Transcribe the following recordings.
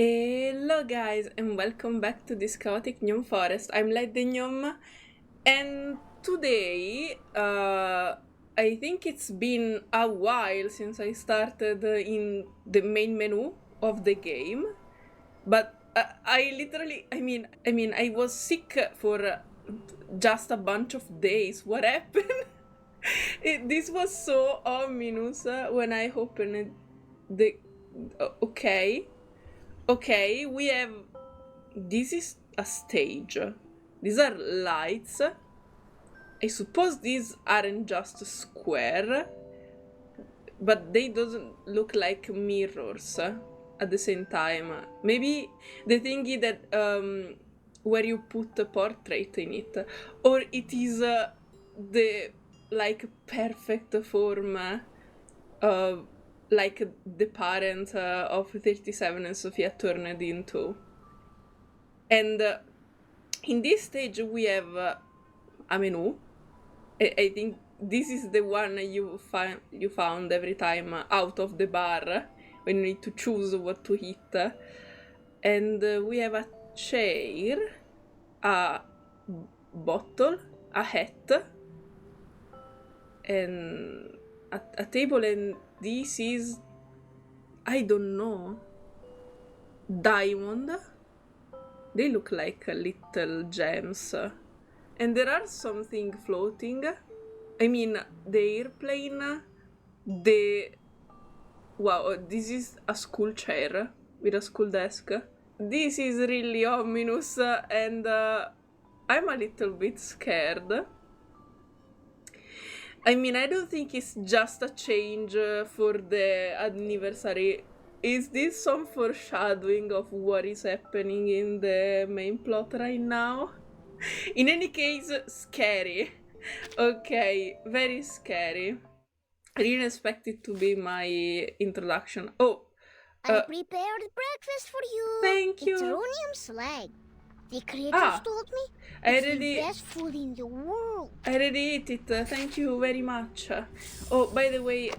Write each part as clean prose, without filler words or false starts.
Hello guys and welcome back to this chaotic gnome forest. I'm Light the Gnome and today I think it's been a while since I started in the main menu of the game, but I was sick for just a bunch of days. What happened? This was so ominous when I opened the Okay, we have... This is a stage. These are lights. I suppose these aren't just square, but they doesn't look like mirrors at the same time. Maybe the thingy that where you put a portrait in it, or it is the like perfect form like the parent of 37 and Sophia turned into. And in this stage we have a menu. I think this is the one you found every time out of the bar when you need to choose what to eat. And we have a chair, a bottle, a hat, and a table, and this is, I don't know, diamond. They look like little gems. And there are something floating. I mean, the airplane, wow, this is a school chair with a school desk. This is really ominous and I'm a little bit scared. I mean, I don't think it's just a change for the anniversary. Is this some foreshadowing of what is happening in the main plot right now? In any case, scary. Okay, very scary. I didn't expect it to be my introduction. Oh, I prepared breakfast for you. Thank you. It's Ronium slag. The creators told me it's the best food in the world. I already ate it. Thank you very much. Oh, by the way,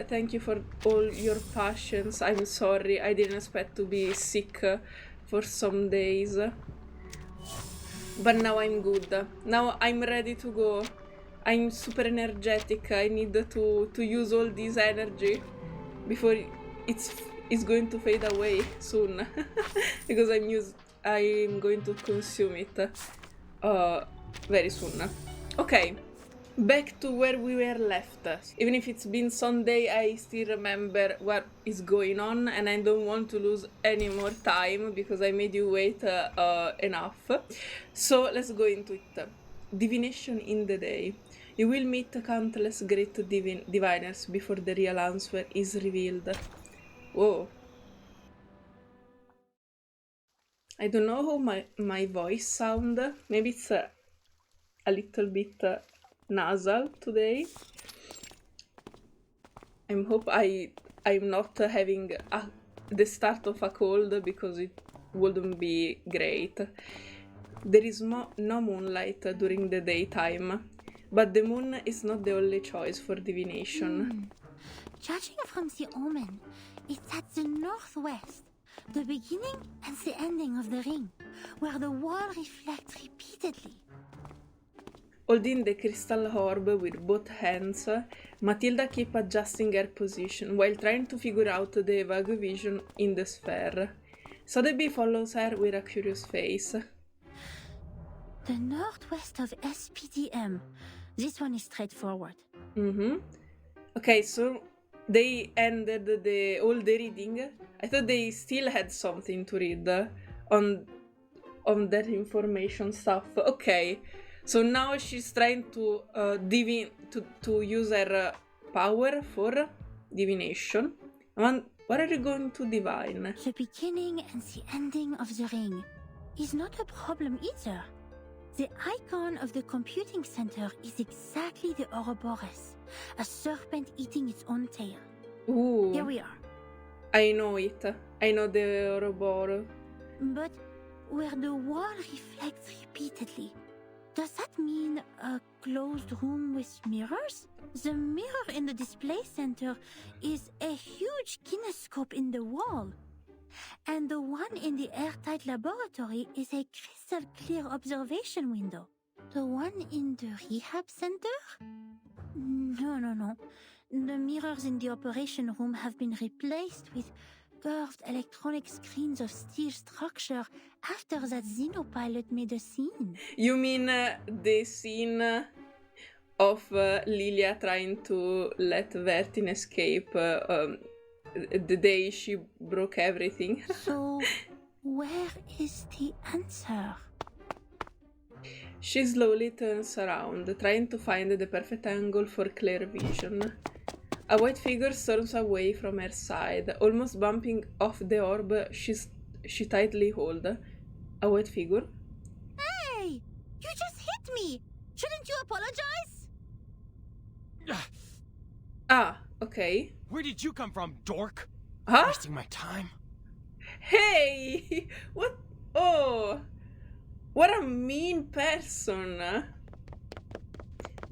thank you for all your patience. I'm sorry. I didn't expect to be sick for some days. But now I'm good. Now I'm ready to go. I'm super energetic. I need to use all this energy before it's going to fade away soon. Because I'm going to consume it very soon. Okay, back to where we were left. Even if it's been Sunday, I still remember what is going on, and I don't want to lose any more time because I made you wait enough. So let's go into it. Divination in the day. You will meet countless great diviners before the real answer is revealed. Whoa. I don't know how my voice sound. Maybe it's a little bit nasal today. I hope I'm not having the start of a cold, because it wouldn't be great. There is no moonlight during the daytime, but the moon is not the only choice for divination. Judging from the omen, it's at the northwest. The beginning and the ending of the ring, where the wall reflects repeatedly. Holding the crystal orb with both hands, Matilda keeps adjusting her position while trying to figure out the vague vision in the sphere. Sotheby follows her with a curious face. The northwest of SPDM. This one is straightforward. Okay, so they ended all the reading. I thought they still had something to read on that information stuff. Okay, so now she's trying to to use her power for divination. What are you going to divine? The beginning and the ending of the ring is not a problem either. The icon of the computing center is exactly the Ouroboros, a serpent eating its own tail. Ooh. Here we are. I know it. I know the Ouroboros. But where the wall reflects repeatedly, does that mean a closed room with mirrors? The mirror in the display center is a huge kinescope in the wall. And the one in the airtight laboratory is a crystal clear observation window. The one in the rehab center? No. The mirrors in the operation room have been replaced with curved electronic screens of steel structure after that xenopilot made a scene. You mean the scene of Lilia trying to let Vertin escape the day she broke everything? So, where is the answer? She slowly turns around, trying to find the perfect angle for clear vision. A white figure storms away from her side, almost bumping off the orb she tightly holds. A white figure? Hey! You just hit me! Shouldn't you apologize? Ah, okay. Where did you come from, dork? Huh? Wasting my time. Hey! What? Oh! What a mean person!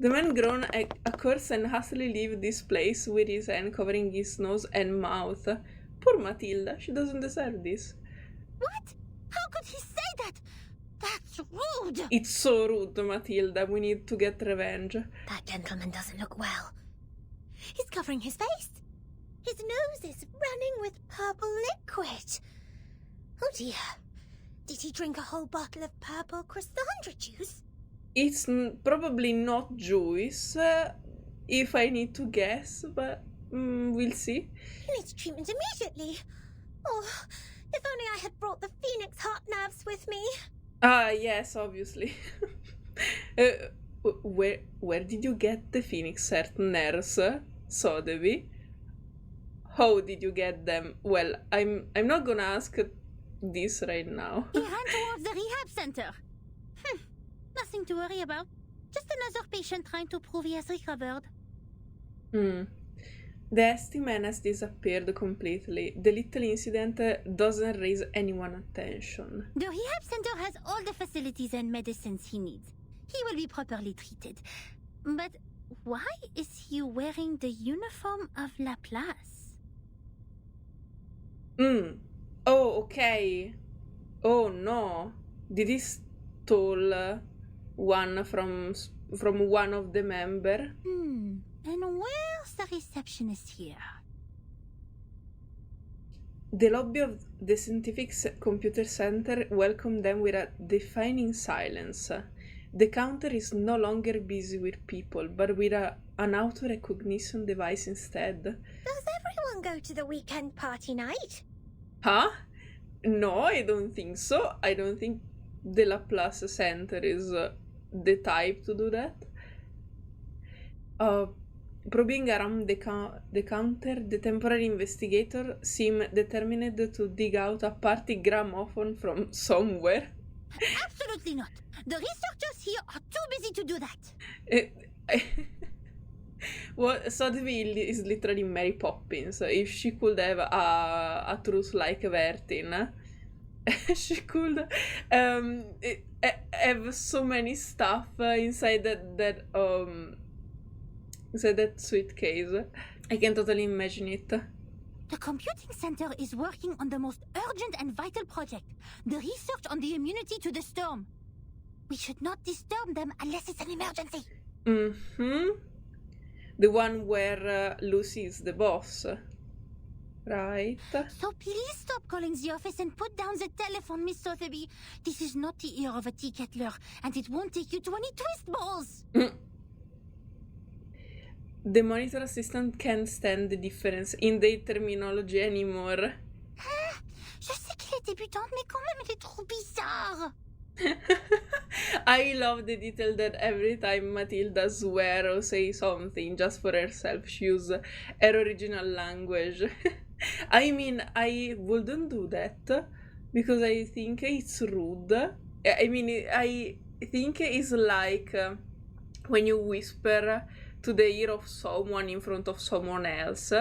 The man groaned a curse and hastily left this place with his hand covering his nose and mouth. Poor Matilda, she doesn't deserve this. What? How could he say that? That's rude! It's so rude, Matilda. We need to get revenge. That gentleman doesn't look well. He's covering his face. His nose is running with purple liquid. Oh dear. Did he drink a whole bottle of purple Chrysandra juice? It's probably not juice, if I need to guess, but we'll see. He needs treatment immediately. Oh, if only I had brought the Phoenix heart nerves with me. Ah, yes, obviously. Where did you get the Phoenix heart nerves, Sotheby? How did you get them? Well, I'm not gonna ask this right now. He ran towards the rehab center. Nothing to worry about. Just another patient trying to prove he has recovered. The ST man has disappeared completely. The little incident doesn't raise anyone's attention. The rehab center has all the facilities and medicines he needs. He will be properly treated. But why is he wearing the uniform of Laplace? Oh, okay. Oh no. Did he stole one from one of the member? And where's the receptionist here? The lobby of the scientific computer center welcomed them with a deafening silence. The counter is no longer busy with people, but with an auto recognition device instead. Does everyone go to the weekend party night? Huh? No, I don't think so. I don't think the Laplace Center is the type to do that. Probing around the counter, the temporary investigator seemed determined to dig out a party gramophone from somewhere. Absolutely not. The researchers here are too busy to do that. Well, Sotheby is literally Mary Poppins. If she could have a truth like Vertin, she could have so many stuff inside that suitcase. I can totally imagine it. The computing center is working on the most urgent and vital project, the research on the immunity to the storm. We should not disturb them unless it's an emergency. The one where Lucy is the boss, right? So please stop calling the office and put down the telephone, Miss Sotheby. This is not the ear of a tea kettler, and it won't take you to any twist balls. The monitor assistant can't stand the difference in their terminology anymore. Je sais qu'il est débutant, mais quand même, il est trop bizarre. I love the detail that every time Matilda swears or say something just for herself, she uses her original language. I mean, I wouldn't do that because I think it's rude. I mean, I think it's like when you whisper to the ear of someone in front of someone else.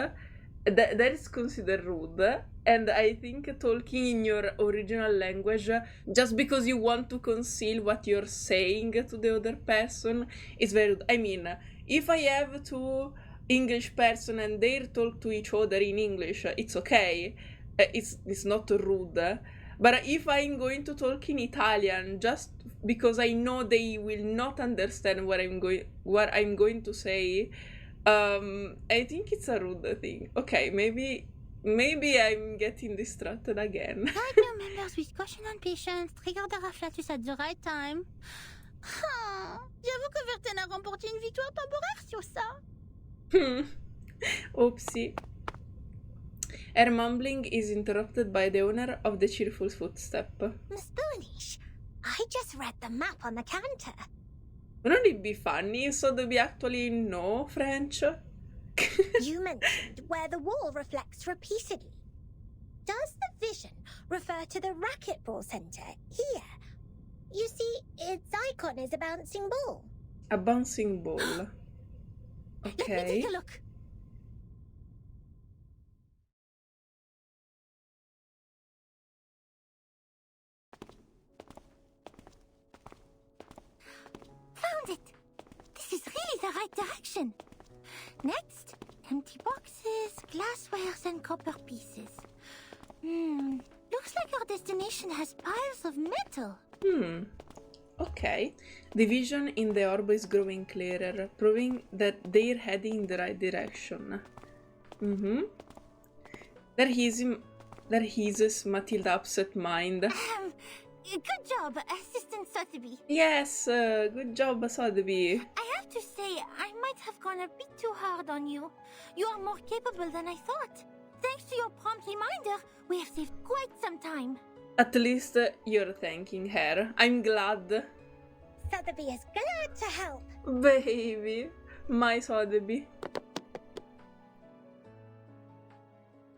That is considered rude. And I think talking in your original language just because you want to conceal what you're saying to the other person is very rude. I mean, if I have two English person and they talk to each other in English, it's okay. it's not rude, but if I'm going to talk in Italian just because I know they will not understand what I'm going to say, I think it's a rude thing. Okay, maybe I'm getting distracted again. Right now, members with caution and patience, trigger the afflatus at the right time. J'avoue que Verten a remporté une victoire temporaire sur ça. Oopsie. Her mumbling is interrupted by the owner of the cheerful footstep. Miss Boonish, I just read the map on the counter. Wouldn't it be funny so that we actually know French? You mentioned where the wall reflects repeatedly. Does the vision refer to the racquetball center here? You see, its icon is a bouncing ball. A bouncing ball. Let me Okay. take a look. Found it! This is really the right direction. Next, empty boxes, glasswares, and copper pieces. Looks like our destination has piles of metal. Okay. The vision in the orb is growing clearer, proving that they're heading in the right direction. That eases Matilda's upset mind. Good job, Assistant Sotheby. Yes, good job, Sotheby. I have to say, I might have gone a bit too hard on you. You are more capable than I thought. Thanks to your prompt reminder, we have saved quite some time. At least you're thanking her. I'm glad. Sotheby is glad to help. Baby, my Sotheby.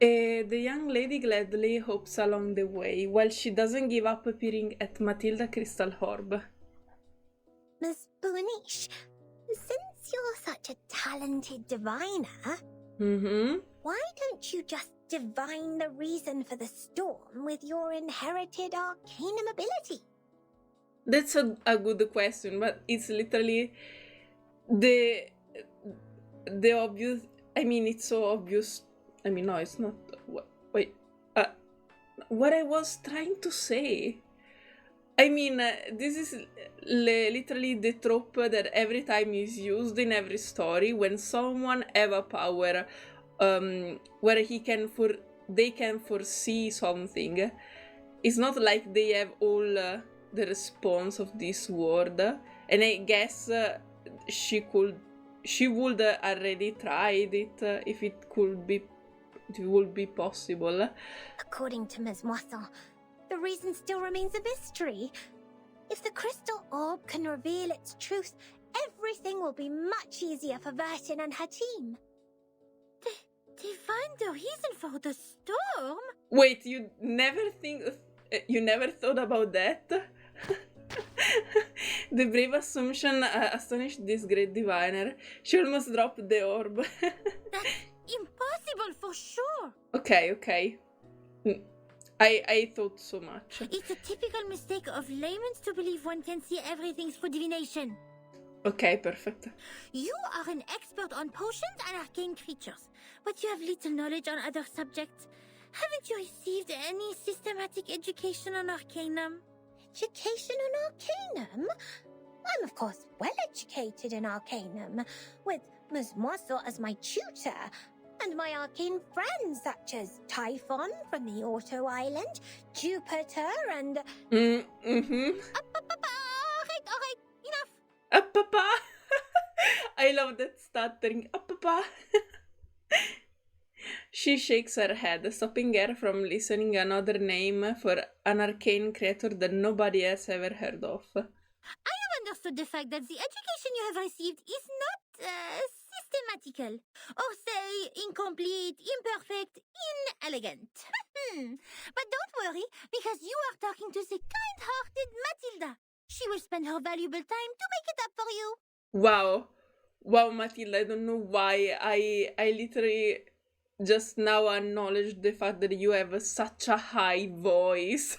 The young lady gladly hops along the way, while she doesn't give up peering at Matilda Crystal Orb. Miss Boonish, since you're such a talented diviner, why don't you just divine the reason for the storm with your inherited arcanum ability? That's a good question, but it's literally the obvious. I mean, it's so obvious. I mean, no, it's not. Wait, what I was trying to say. I mean, this is literally the trope that every time is used in every story when someone have a power, where they can foresee something. It's not like they have all the response of this world, and I guess she would already tried it if it would be possible. According to Ms. Moisson, the reason still remains a mystery. If the crystal orb can reveal its truth, everything will be much easier for Vertin and her team. Define the reason for the storm? Wait, you never thought about that? The brave assumption astonished this great diviner. She almost dropped the orb. That's impossible for sure. Okay. I thought so much. It's a typical mistake of laymen to believe one can see everything through divination. Okay, perfect. You are an expert on potions and arcane creatures, but you have little knowledge on other subjects. Haven't you received any systematic education on arcanum? Education on arcanum? I'm of course well educated in arcanum, with Ms. Moisson as my tutor, and my arcane friends such as Typhon from the Auto Island, Jupiter, and... Alright, enough! Papa! I love that stuttering. Papa! She shakes her head, stopping her from listening another name for an arcane creature that nobody has ever heard of. I have understood the fact that the education you have received is not systematical, or say incomplete, imperfect, inelegant. But don't worry, because you are talking to the kind-hearted Matilda. She will spend her valuable time to make it up for you. Wow, Matilda, I don't know why I literally just now acknowledged the fact that you have such a high voice.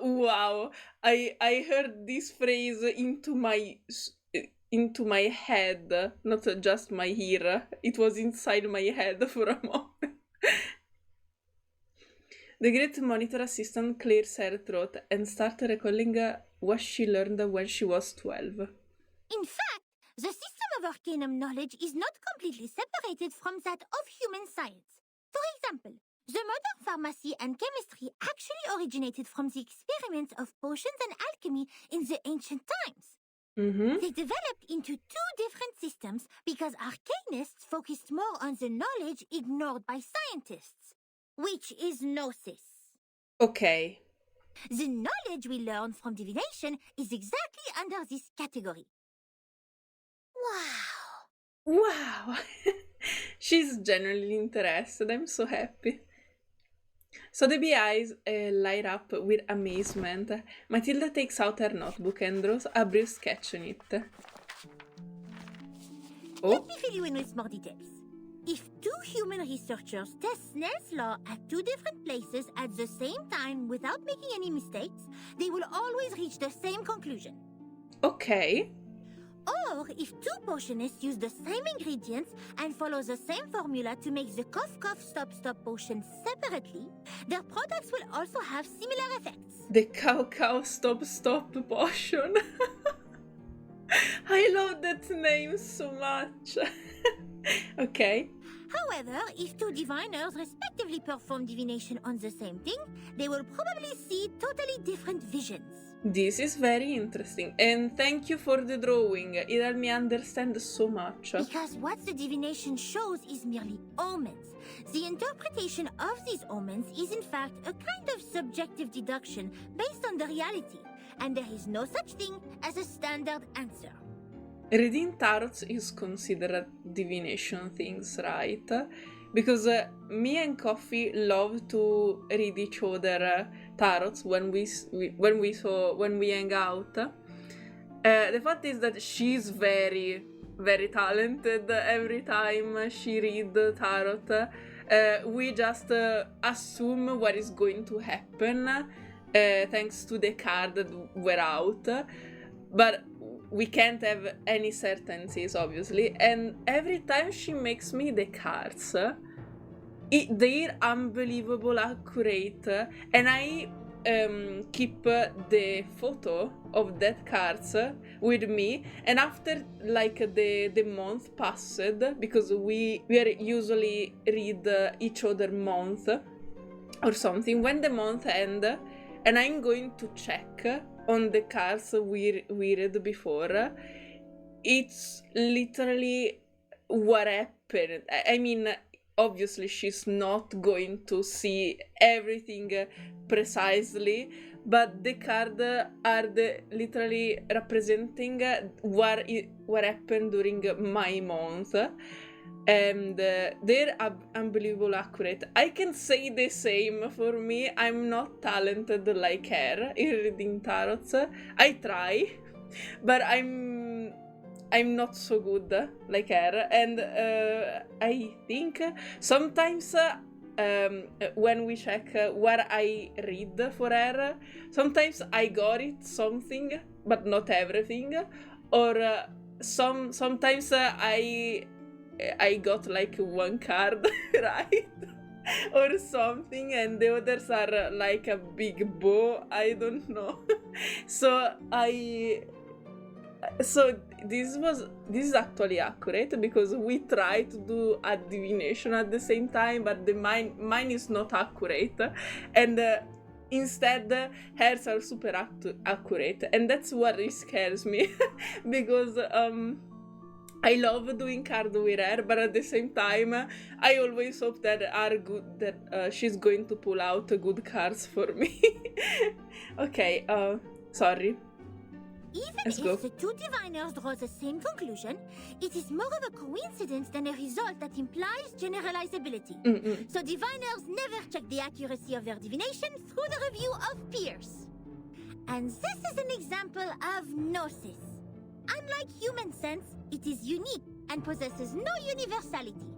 Wow, I heard this phrase into my head, not just my ear. It was inside my head for a moment. The great monitor assistant clears her throat and starts recalling what she learned when she was 12. In fact, the system of arcanum knowledge is not completely separated from that of human science. For example, the modern pharmacy and chemistry actually originated from the experiments of potions and alchemy in the ancient times. They developed into two different systems because arcanists focused more on the knowledge ignored by scientists, which is gnosis. Ok. The knowledge we learn from divination is exactly under this category. Wow! Wow! She's genuinely interested. I'm so happy. Sotheby's eyes light up with amazement. Matilda takes out her notebook and draws a brief sketch on it. Let me fill you in with more details. If two human researchers test Snell's law at two different places at the same time without making any mistakes, they will always reach the same conclusion. Ok. Or if two potionists use the same ingredients and follow the same formula to make the cough cough stop stop potion separately, their products will also have similar effects. The cow cow stop stop potion. I love that name so much. Okay. However, if two diviners respectively perform divination on the same thing, they will probably see totally different visions. This is very interesting, and thank you for the drawing. It helped me understand so much. Because what the divination shows is merely omens. The interpretation of these omens is in fact a kind of subjective deduction based on the reality, and there is no such thing as a standard answer. Reading tarots is considered divination things, right? Because me and Coffee love to read each other tarots when we hang out. The fact is that she's very, very talented. Every time she read tarot, we just assume what is going to happen thanks to the card that were out. But we can't have any certainties, obviously, and every time she makes me the cards, they're unbelievable accurate, and I keep the photo of that cards with me, and after like the month passed, because we usually read each other month or something, when the month ends, and I'm going to check on the cards we read before, it's literally what happened. I mean, obviously she's not going to see everything precisely, but the cards are literally representing what happened during my month. And they're unbelievably accurate. I can say the same for me. I'm not talented like her in reading tarots. I try, but I'm not so good like her. And I think sometimes when we check what I read for her, sometimes I got it something, but not everything. Or sometimes I got like one card right or something, and the others are like a big bow. I don't know. So this is actually accurate because we try to do a divination at the same time, but mine is not accurate, and instead hers are super accurate, and that's what scares me because I love doing cards with her, but at the same time, I always hope that she's going to pull out good cards for me. Okay, sorry. Even Let's if go. the two diviners draw the same conclusion, it is more of a coincidence than a result that implies generalizability. So diviners never check the accuracy of their divination through the review of peers. And this is an example of gnosis. Unlike human sense, it is unique and possesses no universality.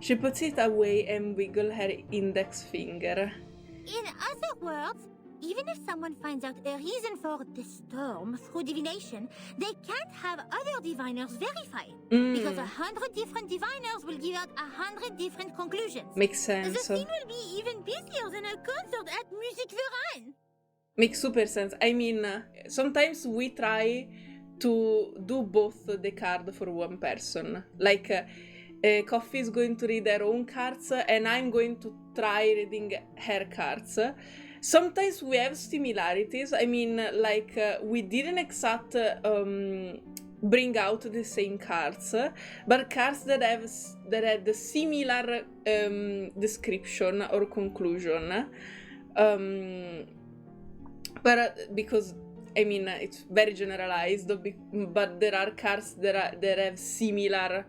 She puts it away and wiggles her index finger. In other words, even if someone finds out a reason for the storm through divination, they can't have other diviners verify it. Because 100 different diviners will give out 100 different conclusions. Makes The sense. scene will be even busier than a concert at Musikverein. Makes super sense. I mean, sometimes we try to do both the card for one person. Like, Coffee is going to read her own cards, and I'm going to try reading her cards. Sometimes we have similarities. I mean, like, we didn't bring out the same cards, but cards that had the similar description or conclusion. But because I mean it's very generalized, but there are cards that have similar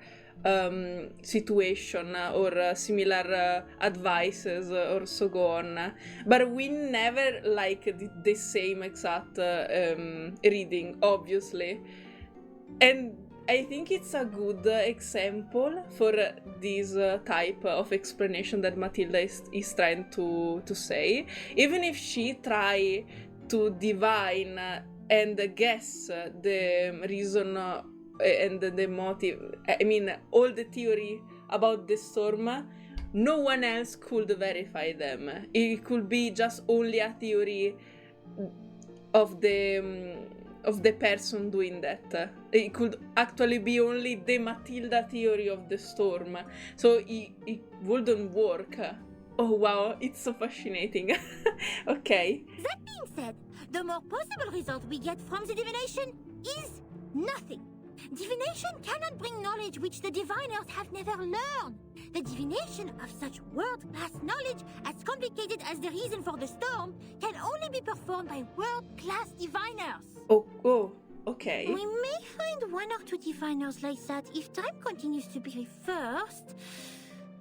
situation or similar advices or so on, but we never like the same exact reading, obviously. And I think it's a good example for this type of explanation that Matilda is trying to say. Even if she try to divine and guess the reason and the motive, I mean, all the theory about the storm, no one else could verify them. It could be just only a theory of the person doing that. It could actually be only the Matilda theory of the storm. So it wouldn't work. Oh wow, it's so fascinating. Okay. That being said, the more possible result we get from the divination is nothing. Divination cannot bring knowledge which the diviners have never learned. The divination of such world-class knowledge, as complicated as the reason for the storm, can only be performed by world-class diviners. Oh, okay. We may find one or two diviners like that if time continues to be reversed.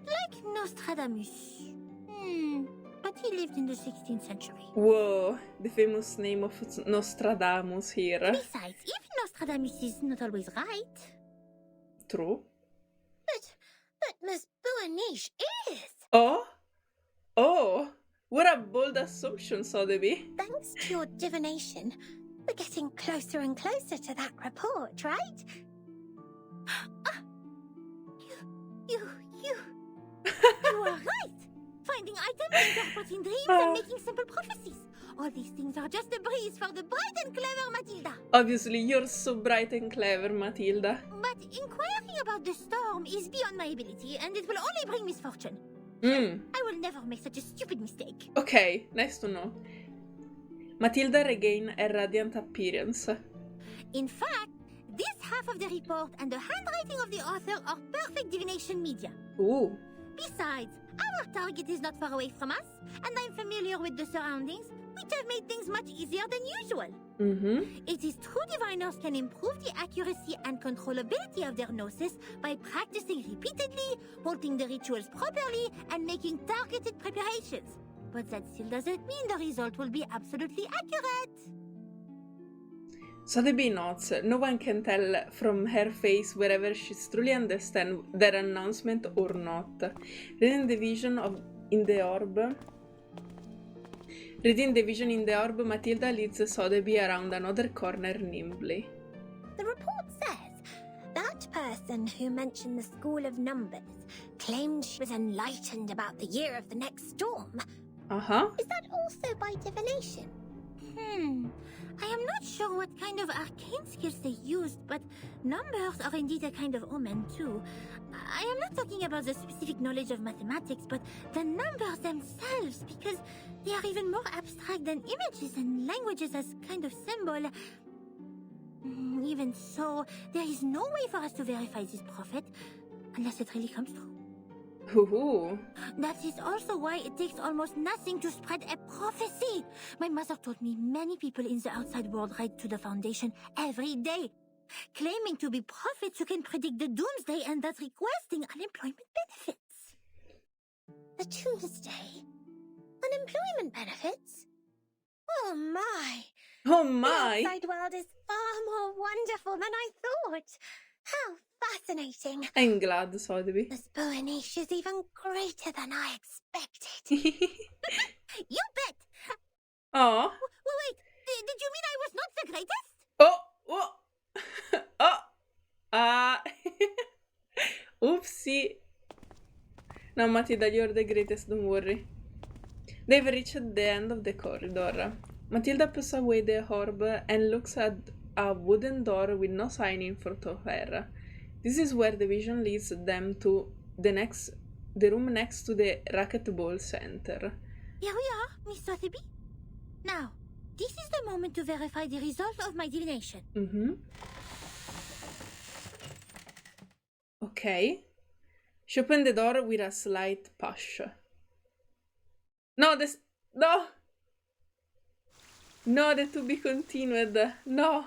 Like Nostradamus. But he lived in the 16th century. Whoa, the famous name of Nostradamus here. Besides, even Nostradamus is not always right. True. But Miss Boaniche is. Oh, what a bold assumption, Sotheby. Thanks to your divination, we're getting closer and closer to that report, right? You are right! Finding items, interpreting dreams, and making simple prophecies. All these things are just a breeze for the bright and clever Matilda. Obviously, you're so bright and clever, Matilda. But inquiring about the storm is beyond my ability, and it will only bring misfortune. I will never make such a stupid mistake. Okay, nice to know. Matilda regained a radiant appearance. In fact, this half of the report and the handwriting of the author are perfect divination media. Ooh. Besides, our target is not far away from us, and I'm familiar with the surroundings, which have made things much easier than usual. It is true diviners can improve the accuracy and controllability of their gnosis by practicing repeatedly, holding the rituals properly, and making targeted preparations. But that still doesn't mean the result will be absolutely accurate. Sotheby notes, no one can tell from her face whether she's truly understand their announcement or not. Reading the vision in the orb, Matilda leads Sotheby around another corner nimbly. The report says that person who mentioned the School of Numbers claimed she was enlightened about the year of the next storm. Is that also by divination? I am not sure what kind of arcane skills they used, but numbers are indeed a kind of omen too. I am not talking about the specific knowledge of mathematics, but the numbers themselves, because they are even more abstract than images and languages as kind of symbol. Even so, there is no way for us to verify this prophet, unless it really comes true. Ooh. That is also why it takes almost nothing to spread a prophecy. My mother told me many people in the outside world write to the Foundation every day, claiming to be prophets who can predict the doomsday and thus requesting unemployment benefits. The doomsday? Unemployment benefits? Oh my! Oh my! The outside world is far more wonderful than I thought. How fascinating. I'm glad, Sotheby. This Boaniche is even greater than I expected. You bet! Oh. Wait, did you mean I was not the greatest? Oh. Oh. Oh. Ah. Oopsie. No, Matilda, you're the greatest, don't worry. They've reached the end of the corridor. Matilda puts away the orb and looks at a wooden door with no sign in front of her. This is where the vision leads them to the room next to the racquetball center. Here we are, Miss Sotheby. Now, this is the moment to verify the result of my divination. Okay. She opened the door with a slight push. No, no! No, that to be continued. No!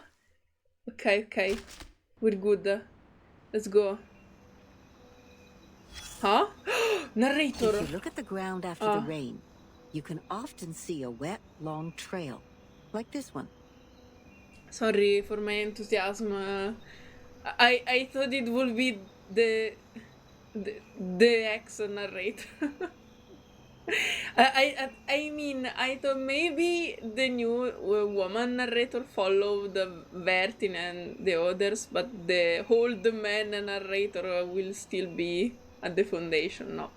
Okay. We're good. Let's go. Huh? Narrator! If you look at the ground after the rain, you can often see a wet, long trail, like this one. Sorry for my enthusiasm. I thought it would be the ex-narrator. I mean, I thought maybe the new woman narrator followed Vertin and the others, but the old man narrator will still be at the foundation. No,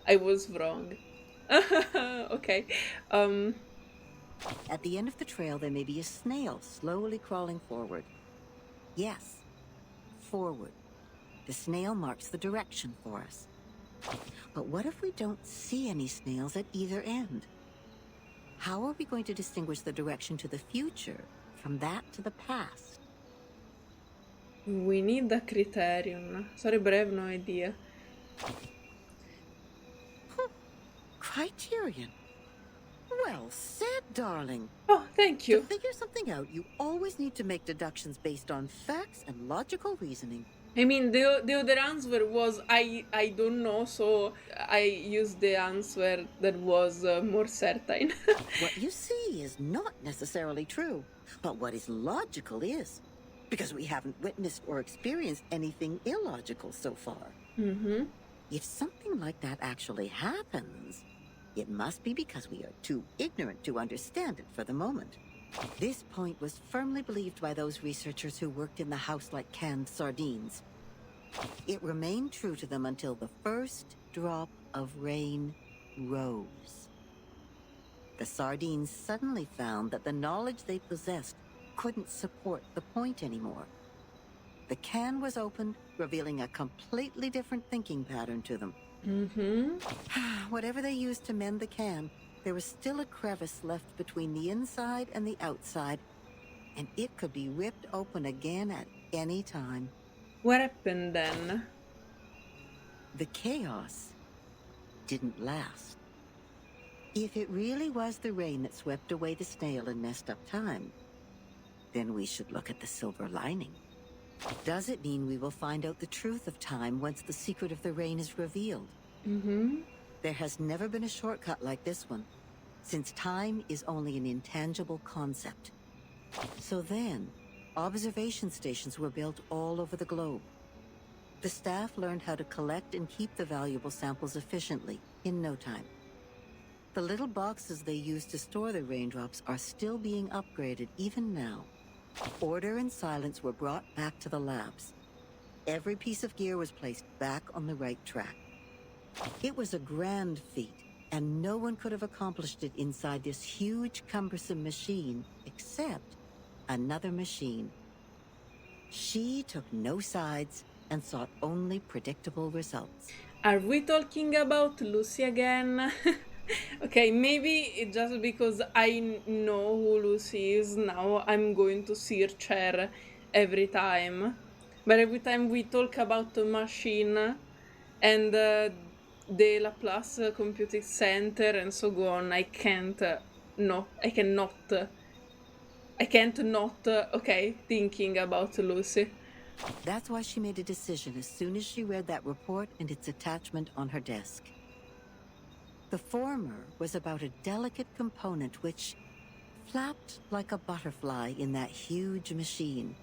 I was wrong. Okay. At the end of the trail, there may be a snail slowly crawling forward. Yes, forward. The snail marks the direction for us. But what if we don't see any snails at either end? How are we going to distinguish the direction to the future from that to the past? We need a criterion. Sarebbe have no idea. Criterion? Well said, darling. Oh, thank you. To figure something out, you always need to make deductions based on facts and logical reasoning. I mean, the other answer was I don't know, so I used the answer that was more certain. What you see is not necessarily true, but what is logical is, because we haven't witnessed or experienced anything illogical so far. If something like that actually happens, it must be because we are too ignorant to understand it for the moment. This point was firmly believed by those researchers who worked in the house like canned sardines. It remained true to them until the first drop of rain rose. The sardines suddenly found that the knowledge they possessed couldn't support the point anymore. The can was opened, revealing a completely different thinking pattern to them. Whatever they used to mend the can, there was still a crevice left between the inside and the outside, and it could be ripped open again at any time. What happened then? The chaos didn't last. If it really was the rain that swept away the snail and messed up time, then we should look at the silver lining. Does it mean we will find out the truth of time once the secret of the rain is revealed? There has never been a shortcut like this one, since time is only an intangible concept. So then, observation stations were built all over the globe. The staff learned how to collect and keep the valuable samples efficiently in no time. The little boxes they used to store the raindrops are still being upgraded even now. Order and silence were brought back to the labs. Every piece of gear was placed back on the right track. It was a grand feat, and no one could have accomplished it inside this huge, cumbersome machine, except another machine. She took no sides and sought only predictable results. Are we talking about Lucy again? Okay, maybe it's just because I know who Lucy is now, I'm going to search her every time. But every time we talk about the machine and the Laplace Computing Center and so on, I can't not, thinking about Lucy. That's why she made a decision as soon as she read that report and its attachment on her desk. The former was about a delicate component which flapped like a butterfly in that huge machine.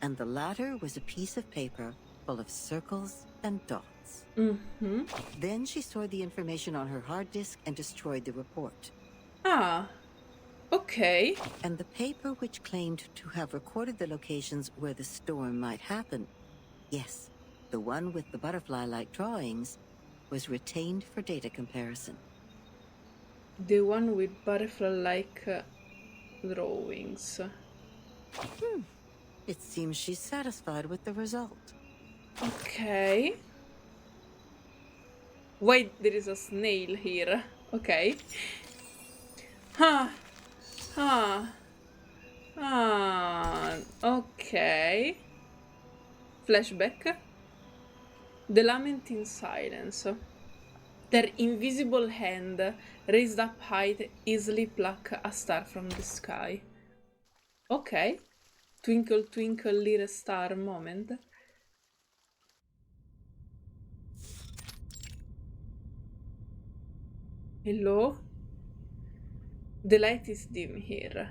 And the latter was a piece of paper full of circles and dots. Mm-hmm. Then she stored the information on her hard disk and destroyed the report. Ah. Okay. And the paper which claimed to have recorded the locations where the storm might happen, yes, the one with the butterfly-like drawings, was retained for data comparison. The one with butterfly-like drawings. It seems she's satisfied with the result. Okay. Wait, there is a snail here. Okay. Huh. Huh. Okay. Flashback. The lament in silence. Their invisible hand, raised up high, easily pluck a star from the sky. Okay. Twinkle, twinkle, little star moment. Hello? The light is dim here.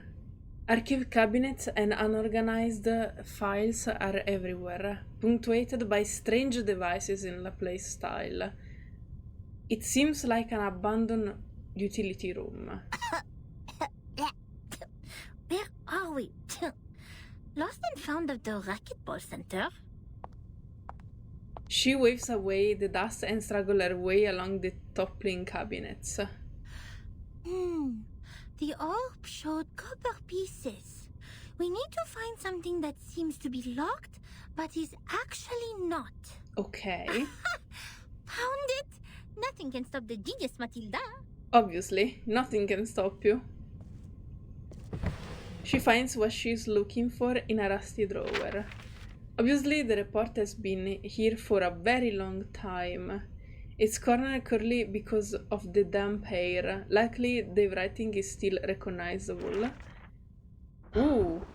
Archive cabinets and unorganized files are everywhere, punctuated by strange devices in La Place style. It seems like an abandoned utility room. Where are we? Lost and found at the racquetball center? She waves away the dust and struggles her way along the toppling cabinets. The orb showed copper pieces. We need to find something that seems to be locked, but is actually not. Okay. Found it! Nothing can stop the genius, Matilda. Obviously, nothing can stop you. She finds what she's looking for in a rusty drawer. Obviously, the report has been here for a very long time. It's corner curly because of the damp hair. Likely, the writing is still recognizable. Ooh.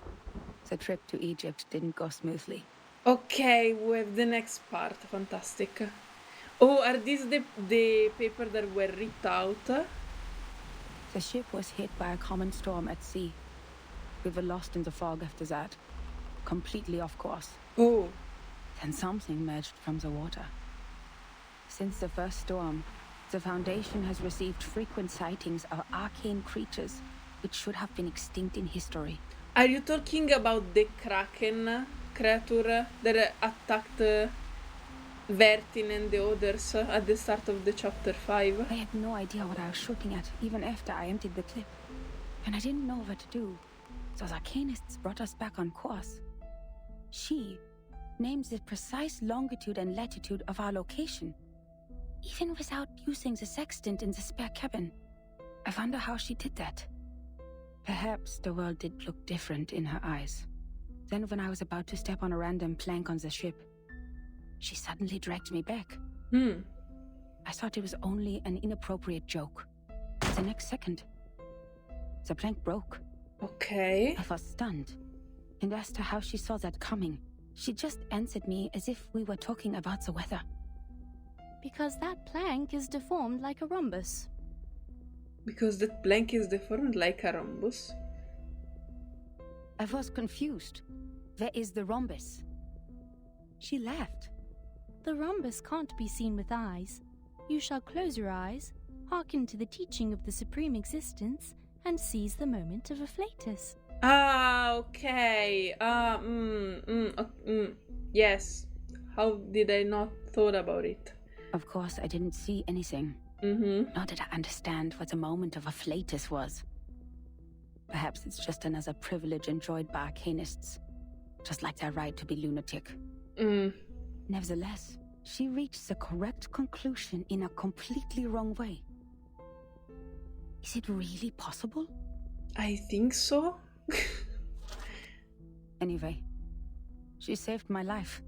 The trip to Egypt didn't go smoothly. Okay, we have the next part. Fantastic. Oh, are these the paper that were ripped out? The ship was hit by a common storm at sea. We were lost in the fog after that. Completely off course. Oh. Then something emerged from the water. Since the first storm, the Foundation has received frequent sightings of arcane creatures which should have been extinct in history. Are you talking about the Kraken creature that attacked Vertin and the others at the start of the chapter 5? I had no idea what I was shooting at, even after I emptied the clip. And I didn't know what to do. Those arcanists brought us back on course. She named the precise longitude and latitude of our location, even without using the sextant in the spare cabin. I wonder how she did that. Perhaps the world did look different in her eyes. Then when I was about to step on a random plank on the ship, she suddenly dragged me back. I thought it was only an inappropriate joke. The next second, the plank broke. Okay. I was stunned, and asked her how she saw that coming. She just answered me as if we were talking about the weather. Because that plank is deformed like a rhombus. Because that plank is deformed like a rhombus? I was confused. Where is the rhombus? She laughed. The rhombus can't be seen with eyes. You shall close your eyes, hearken to the teaching of the Supreme Existence, and seize the moment of afflatus. Ah, okay. Yes. How did I not thought about it? Of course, I didn't see anything. Nor did I understand what the moment of afflatus was. Perhaps it's just another privilege enjoyed by arcanists, just like their right to be lunatic. Nevertheless, she reached the correct conclusion in a completely wrong way. Is it really possible? I think so. Anyway, she saved my life.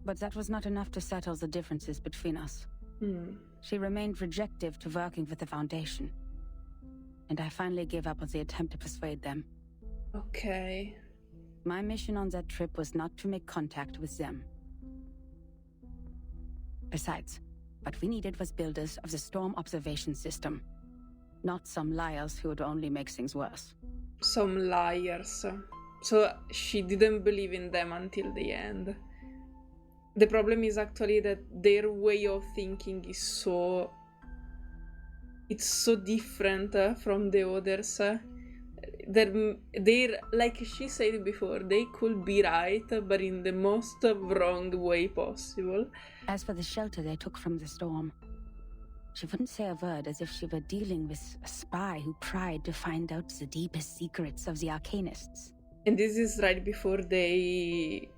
But that was not enough to settle the differences between us. She remained rejective to working with the Foundation. And I finally gave up on the attempt to persuade them. Okay. My mission on that trip was not to make contact with them. Besides, what we needed was builders of the storm observation system. Not some liars who would only make things worse. Some liars. So she didn't believe in them until the end. The problem is actually that their way of thinking is so it's so different from the others. They're like she said before, they could be right, but in the most wrong way possible. As for the shelter they took from the storm, she wouldn't say a word, as if she were dealing with a spy who pried to find out the deepest secrets of the Arcanists. And this is right before they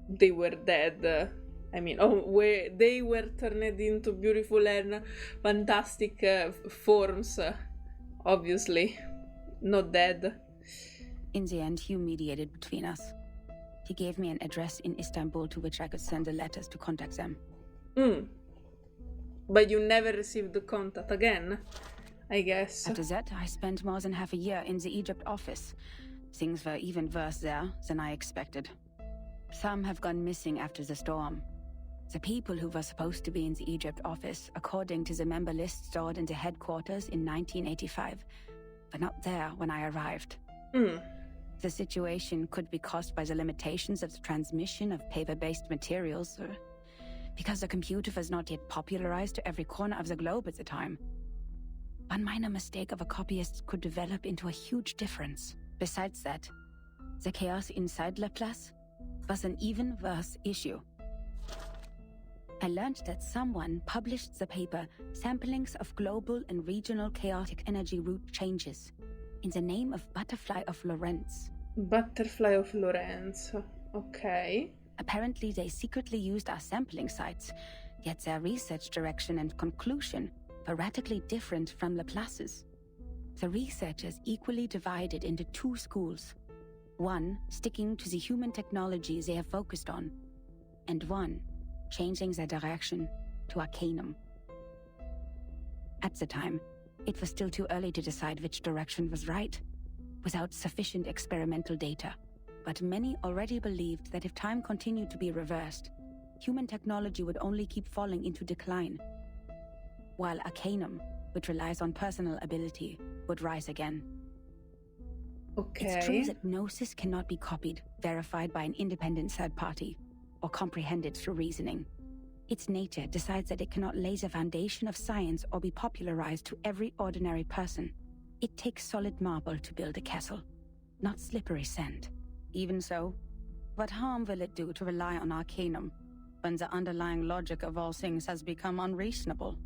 were dead. I mean, where they were turned into beautiful and fantastic forms, obviously. Not dead. In the end, Hugh mediated between us. He gave me an address in Istanbul to which I could send the letters to contact them. But you never received the contact again, I guess. After that, I spent more than half a year in the Egypt office. Things were even worse there than I expected. Some have gone missing after the storm. The people who were supposed to be in the Egypt office, according to the member list stored in the headquarters in 1985, were not there when I arrived. The situation could be caused by the limitations of the transmission of paper-based materials, or because the computer was not yet popularized to every corner of the globe at the time. One minor mistake of a copyist could develop into a huge difference. Besides that, the chaos inside Laplace was an even worse issue. I learned that someone published the paper Samplings of Global and Regional Chaotic Energy Route Changes in the name of Butterfly of Lorentz. Butterfly of Lorentz, okay. Apparently they secretly used our sampling sites, yet their research direction and conclusion were radically different from Laplace's. The researchers equally divided into two schools, one sticking to the human technology they have focused on, and one changing their direction to Arcanum. At the time, it was still too early to decide which direction was right, without sufficient experimental data. But many already believed that if time continued to be reversed, human technology would only keep falling into decline, while Arcanum, which relies on personal ability, would rise again. Okay. It's true that Gnosis cannot be copied, verified by an independent third party, or comprehended through reasoning. Its nature decides that it cannot lay the foundation of science or be popularized to every ordinary person. It takes solid marble to build a castle, not slippery sand. Even so, what harm will it do to rely on Arcanum when the underlying logic of all things has become unreasonable?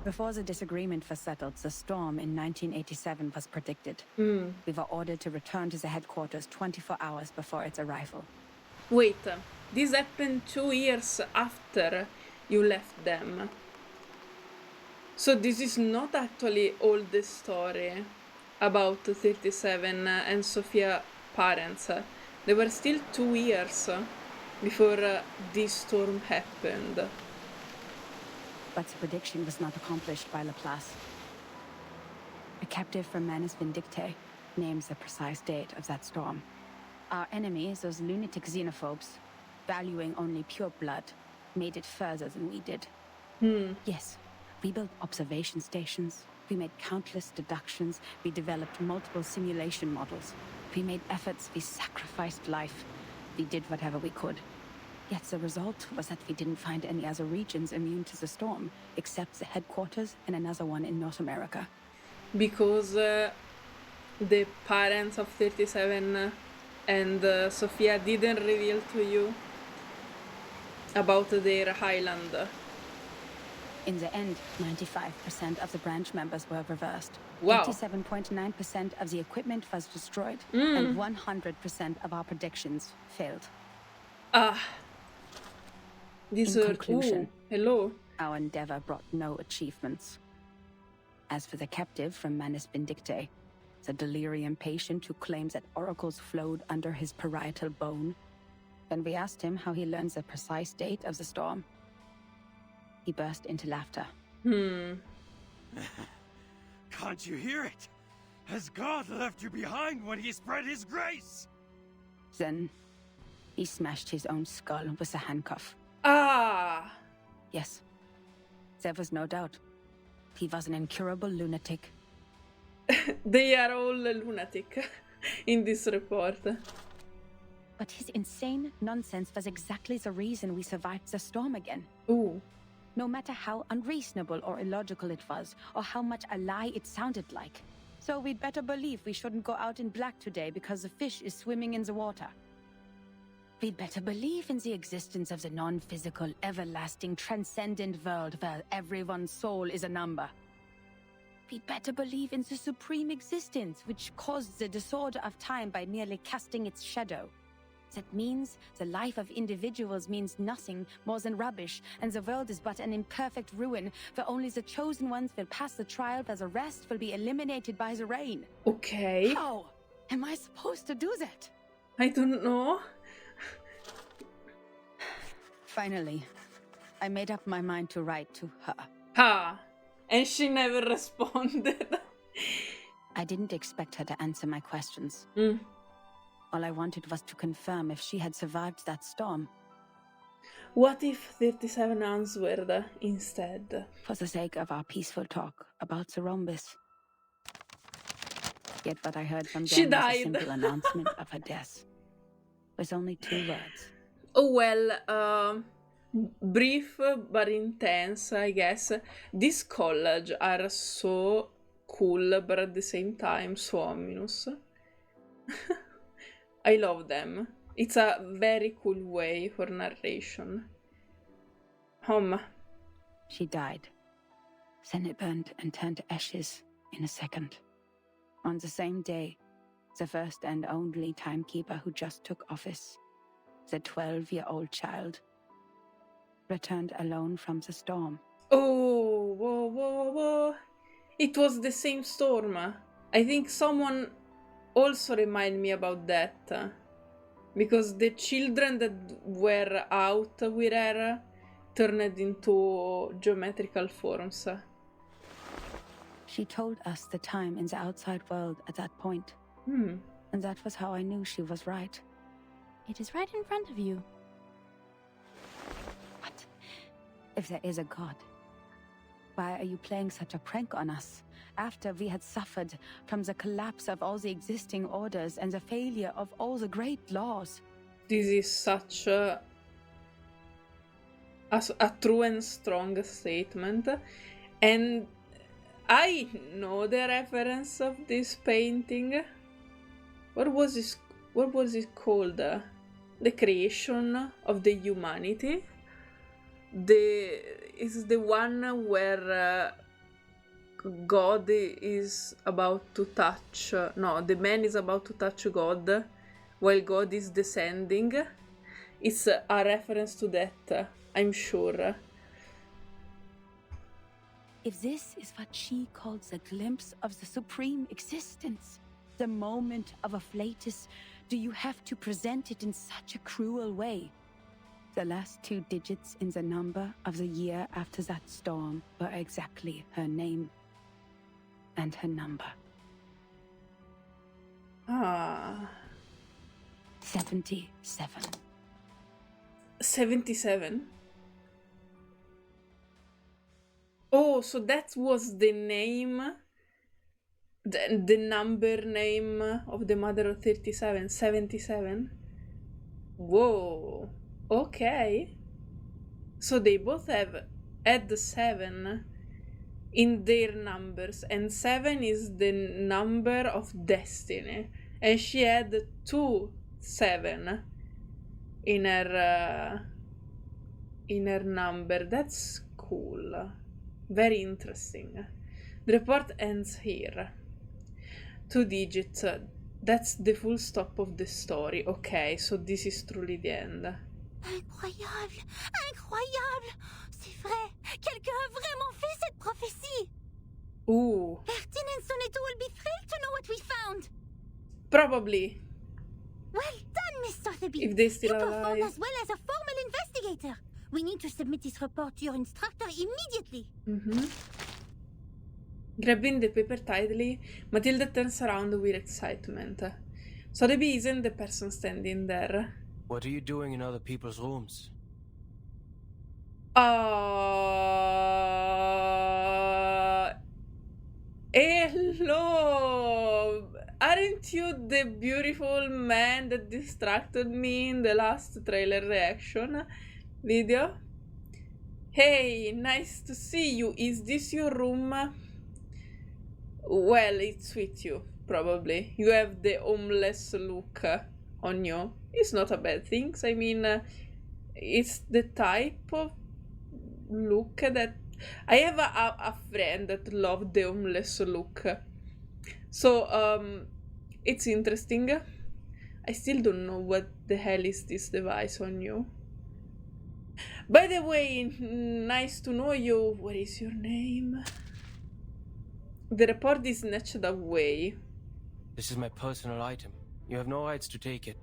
Before the disagreement was settled, the storm in 1987 was predicted. We were ordered to return to the headquarters 24 hours before its arrival. Wait, this happened 2 years after you left them. So this is not actually all the story about 37 and Sophia's parents. There were still 2 years before this storm happened. But the prediction was not accomplished by Laplace. A captive from Manus Vindictae names the precise date of that storm. Our enemies, those lunatic xenophobes, valuing only pure blood, made it further than we did. Yes, we built observation stations, we made countless deductions, we developed multiple simulation models, we made efforts, we sacrificed life, we did whatever we could. Yet the result was that we didn't find any other regions immune to the storm, except the headquarters and another one in North America. Because the parents of 37 and Sophia didn't reveal to you about their island. In the end, 95% of the branch members were reversed. Wow. 87.9% of the equipment was destroyed, and 100% of our predictions failed. These In are... conclusion, hello. our endeavor brought no achievements. As for the captive from Manus Vindictae, the delirium patient who claims that oracles flowed under his parietal bone, when we asked him how he learns the precise date of the storm, he burst into laughter. Can't you hear it? Has God left you behind when he spread his grace? Then, he smashed his own skull with a handcuff. Yes, there was no doubt. He was an incurable lunatic. They are all lunatic in this report. But his insane nonsense was exactly the reason we survived the storm again. no matter how unreasonable or illogical it was, or how much a lie it sounded like. So we'd better believe we shouldn't go out in black today because the fish is swimming in the water. We'd better believe in the existence of the non-physical, everlasting, transcendent world where everyone's soul is a number. We'd better believe in the supreme existence which caused the disorder of time by merely casting its shadow. That means the life of individuals means nothing more than rubbish, and the world is but an imperfect ruin, where only the chosen ones will pass the trial, where the rest will be eliminated by the rain. Ok. How am I supposed to do that? I don't know. Finally, I made up my mind to write to her. Ah, and she never responded. I didn't expect her to answer my questions. Mm. All I wanted was to confirm if she had survived that storm. What if 37 answered instead? For the sake of our peaceful talk about the rhombus. Yet what I heard from She them was a died. simple announcement of her death. With only 2 words. Oh well, brief but intense, I guess. These college are so cool, but at the same time so ominous. I love them. It's a very cool way for narration. She died. Then it burned and turned to ashes in a second. On the same day, the first and only timekeeper who just took office, the 12-year-old child, returned alone from the storm. Oh, whoa. It was the same storm. I think someone also reminded me about that. Because the children that were out with her turned into geometrical forms. She told us the time in the outside world at that point. Hmm. And that was how I knew she was right. It is right in front of you. What? If there is a god, why are you playing such a prank on us? After we had suffered from the collapse of all the existing orders and the failure of all the great laws. This is such a true and strong statement. And I know the reference of this painting. What was it called? The creation of the humanity. Is the one where God is about to touch. No, the man is about to touch God while God is descending. It's a reference to that, I'm sure. If this is what she calls a glimpse of the supreme existence, the moment of afflatus, do you have to present it in such a cruel way? The last 2 digits in the number of the year after that storm were exactly her name and her number. 77. 77? Oh, so that was the name, the number name of the mother of 37, 77? Whoa, okay. So they both had the 7 in their numbers, and 7 is the number of destiny, and she had 2 7 in her number. That's cool. Very interesting. The report ends here. 2 digits. That's the full stop of the story. Okay, so this is truly the end. Incroyable! Incroyable! C'est vrai! Quelqu'un a vraiment fait cette prophétie! Ooh. Bertin and Soneto will be thrilled to know what we found! Probably. Well done, Miss Sotheby! If they still You performed alive. as well as a formal investigator! We need to submit this report to your instructor immediately! Grabbing the paper tightly, Matilda turns around with excitement. Sotheby isn't the person standing there. What are you doing in other people's rooms? Hello! Aren't you the beautiful man that distracted me in the last trailer reaction video? Hey, nice to see you. Is this your room? Well, it's with you, probably. You have the homeless look on you. It's not a bad thing. I mean, it's the type of look that... I have a friend that loved the homeless look. So, it's interesting. I still don't know what the hell is this device on you. By the way, nice to know you. What is your name? The report is snatched away. This is my personal item. You have no rights to take it.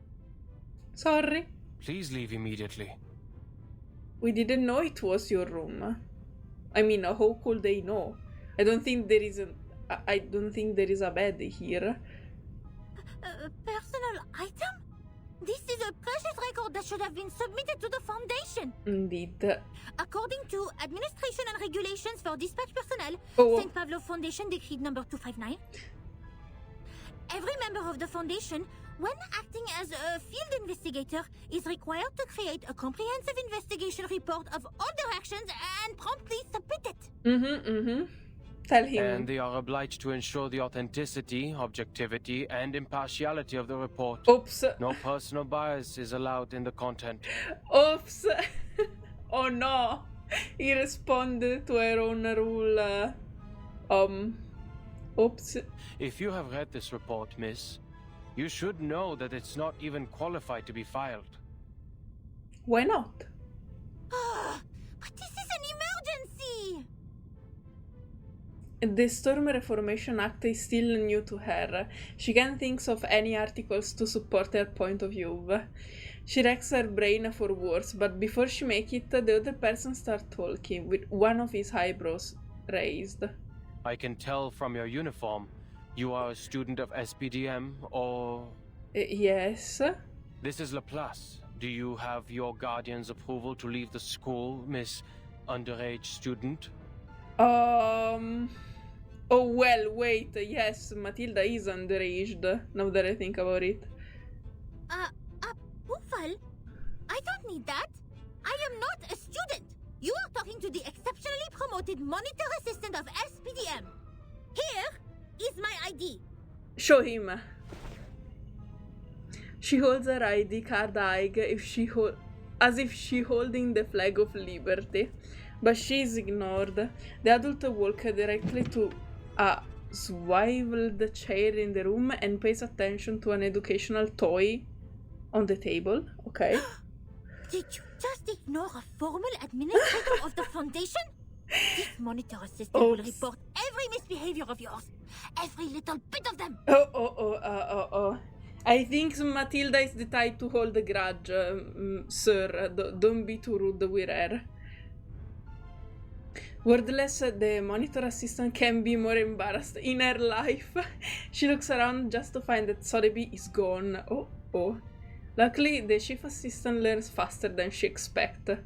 Sorry. Please leave immediately. We didn't know it was your room. I mean, how could they know? I don't think there is a bed here. Personal item? This is a precious record that should have been submitted to the Foundation. Indeed. According to Administration and Regulations for Dispatch Personnel, St. Pavlov Foundation Decree number 259, every member of the Foundation, when acting as a field investigator, is required to create a comprehensive investigation report of all their actions and promptly submit it. Tell him. And they are obliged to ensure the authenticity, objectivity, and impartiality of the report. Oops. No personal bias is allowed in the content. Oops. Oh no. He responded to her own rule. Oops. If you have read this report, miss, you should know that it's not even qualified to be filed. Why not? But this is an emergency! The Storm Reformation Act is still new to her. She can't think of any articles to support her point of view. She racks her brain for words, but before she makes it, the other person starts talking, with one of his eyebrows raised. I can tell from your uniform, you are a student of SPDM, or... Yes. This is Laplace. Do you have your guardian's approval to leave the school, Miss Underage Student? Oh, well, wait, yes, Matilda is underaged, now that I think about it. Approval? I don't need that. I am not a student. You are talking to the exceptionally promoted monitor assistant of SPDM. Here is my ID. Show him. She holds her ID card high as if she holding the flag of liberty. But she is ignored. The adult walks directly to a swiveled chair in the room and pays attention to an educational toy on the table. Okay. Did you just ignore a formal administrator of the Foundation? This monitor assistant will report every misbehavior of yours. Every little bit of them. I think Matilda is the type to hold a grudge, sir. Don't be too rude with her. Wordless, the monitor assistant can be more embarrassed in her life. She looks around just to find that Sotheby is gone. Luckily, the chief assistant learns faster than she expects.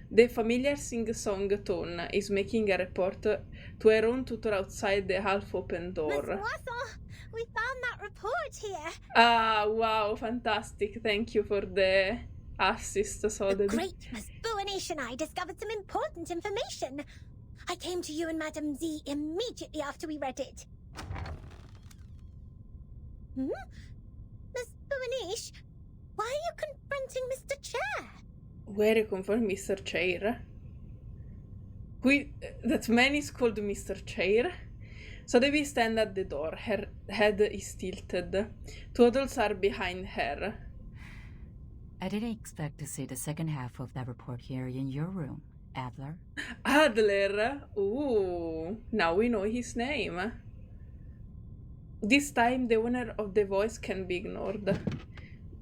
The familiar sing-song tone is making a report to her own tutor outside the half-open door. Miss Watson, we found that report here. Ah, wow, fantastic. Thank you for the assist, Sotheby. The great Miss Buanish and I discovered some important information. I came to you and Madame Z immediately after we read it. Miss Buanish, why are you confronting Mr. Chair? Where you confront Mr. Chair? That man is called Mr. Chair. Sotheby stands at the door. Her head is tilted. Two adults are behind her. I didn't expect to see the second half of that report here in your room, Adler. Adler? Ooh, now we know his name. This time the owner of the voice can be ignored.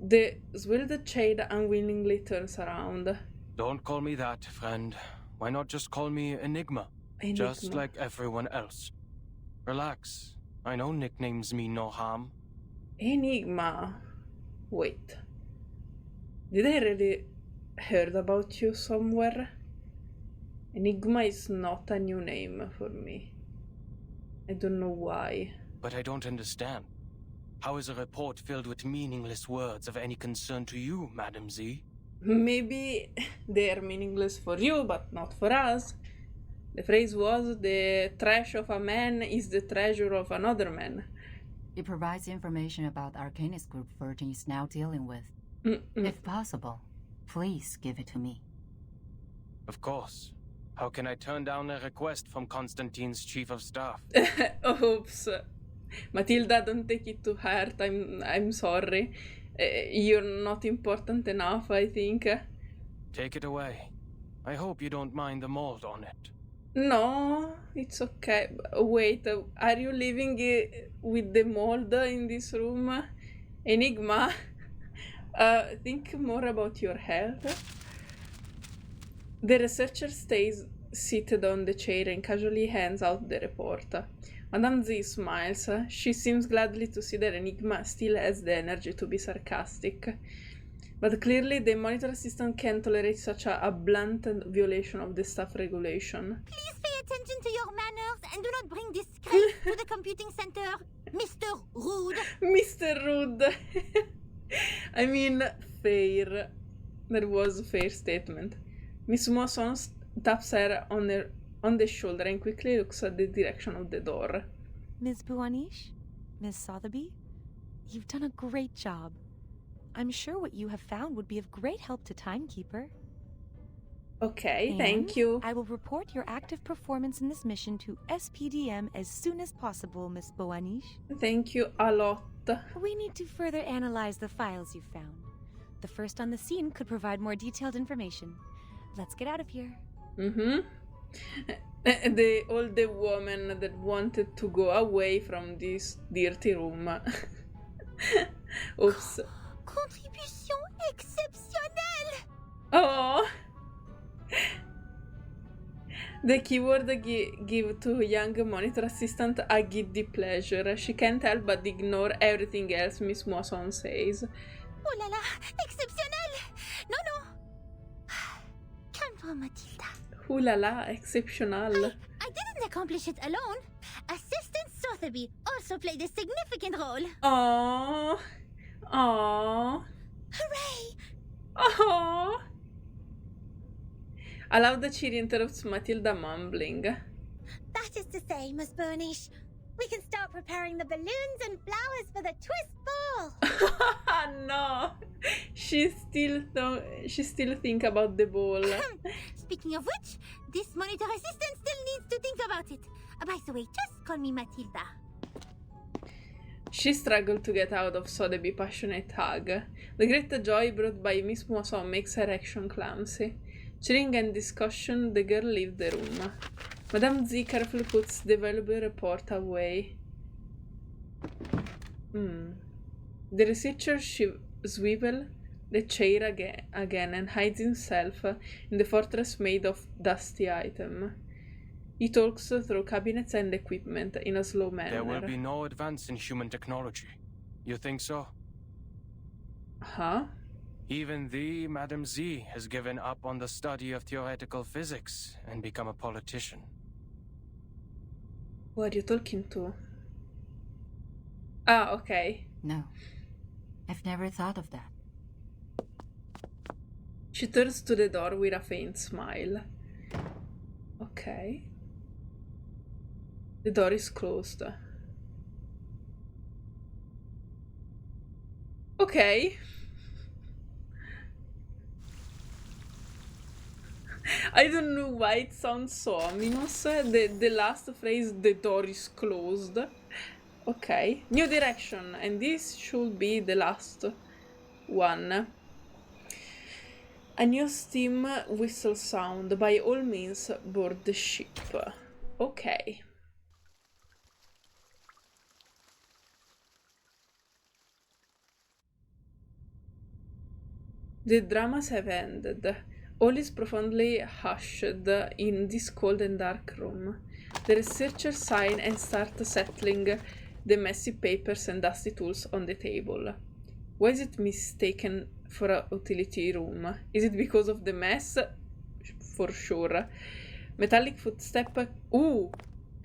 The swilled chair unwillingly turns around. Don't call me that, friend. Why not just call me Enigma? Just like everyone else. Relax. I know nicknames mean no harm. Enigma. Wait. Did I really heard about you somewhere? Enigma is not a new name for me. I don't know why. But I don't understand. How is a report filled with meaningless words of any concern to you, Madam Z? Maybe they're meaningless for you, but not for us. The phrase was, the trash of a man is the treasure of another man. It provides information about the Arcanist group Virgin is now dealing with. If possible, please give it to me. Of course. How can I turn down a request from Constantine's chief of staff? Oops. Matilda, don't take it to heart. I'm sorry. You're not important enough, I think. Take it away. I hope you don't mind the mold on it. No, it's okay. Wait, are you living with the mold in this room? Enigma? Think more about your health. The researcher stays seated on the chair and casually hands out the report. Madame Z smiles. She seems gladly to see that Enigma still has the energy to be sarcastic. But clearly the monitor assistant can't tolerate such a blunt violation of the staff regulation. Please pay attention to your manners and do not bring disgrace to the computing center, Mr. Rude. Mr. Rude. I mean, fair. That was a fair statement. Miss Moisson taps her on the shoulder and quickly looks at the direction of the door. Ms. Buanish? Ms. Sotheby? You've done a great job. I'm sure what you have found would be of great help to Timekeeper. Okay, thank you. I will report your active performance in this mission to SPDM as soon as possible, Miss Buanish. Thank you a lot. We need to further analyze the files you found. The first on the scene could provide more detailed information. Let's get out of here. The old woman that wanted to go away from this dirty room. Oops. Contribution exceptionnelle! Oh! The keyword give to young monitor assistant a giddy pleasure. She can't help but ignore everything else Miss Moisson says. Oh la la, exceptionnel! No, no. Calme-toi, Matilda. Ooh la la, exceptional. I didn't accomplish it alone. Assistant Sotheby also played a significant role. Aww. Aww. Hooray! Aww. A loud cheer interrupts Matilda mumbling. That is to say, Miss Burnish, we can start preparing the balloons and flowers for the twist ball. No, she still think about the ball. Speaking of which, this monitor assistant still needs to think about it. By the way, just call me Matilda. She struggled to get out of Sotheby's passionate hug. The great joy brought by Miss Moisson makes her action clumsy. Cheering and discussion, the girl leaves the room. Madame Z carefully puts the valuable report away. The researcher swivels the chair again and hides himself in the fortress made of dusty items. He talks through cabinets and equipment in a slow manner. There will be no advance in human technology. You think so? Huh? Even the Madame Z has given up on the study of theoretical physics and become a politician. Who are you talking to? Ah, okay. No. I've never thought of that. She turns to the door with a faint smile. Okay. The door is closed. Okay. I don't know why it sounds so ominous. The last phrase, the door is closed. Okay. New direction. And this should be the last one. A new steam whistle sound. By all means, board the ship. Okay. The dramas have ended. All is profoundly hushed in this cold and dark room. The researchers sign and start settling the messy papers and dusty tools on the table. Why is it mistaken for a utility room? Is it because of the mess? For sure. Metallic footstep. Ooh!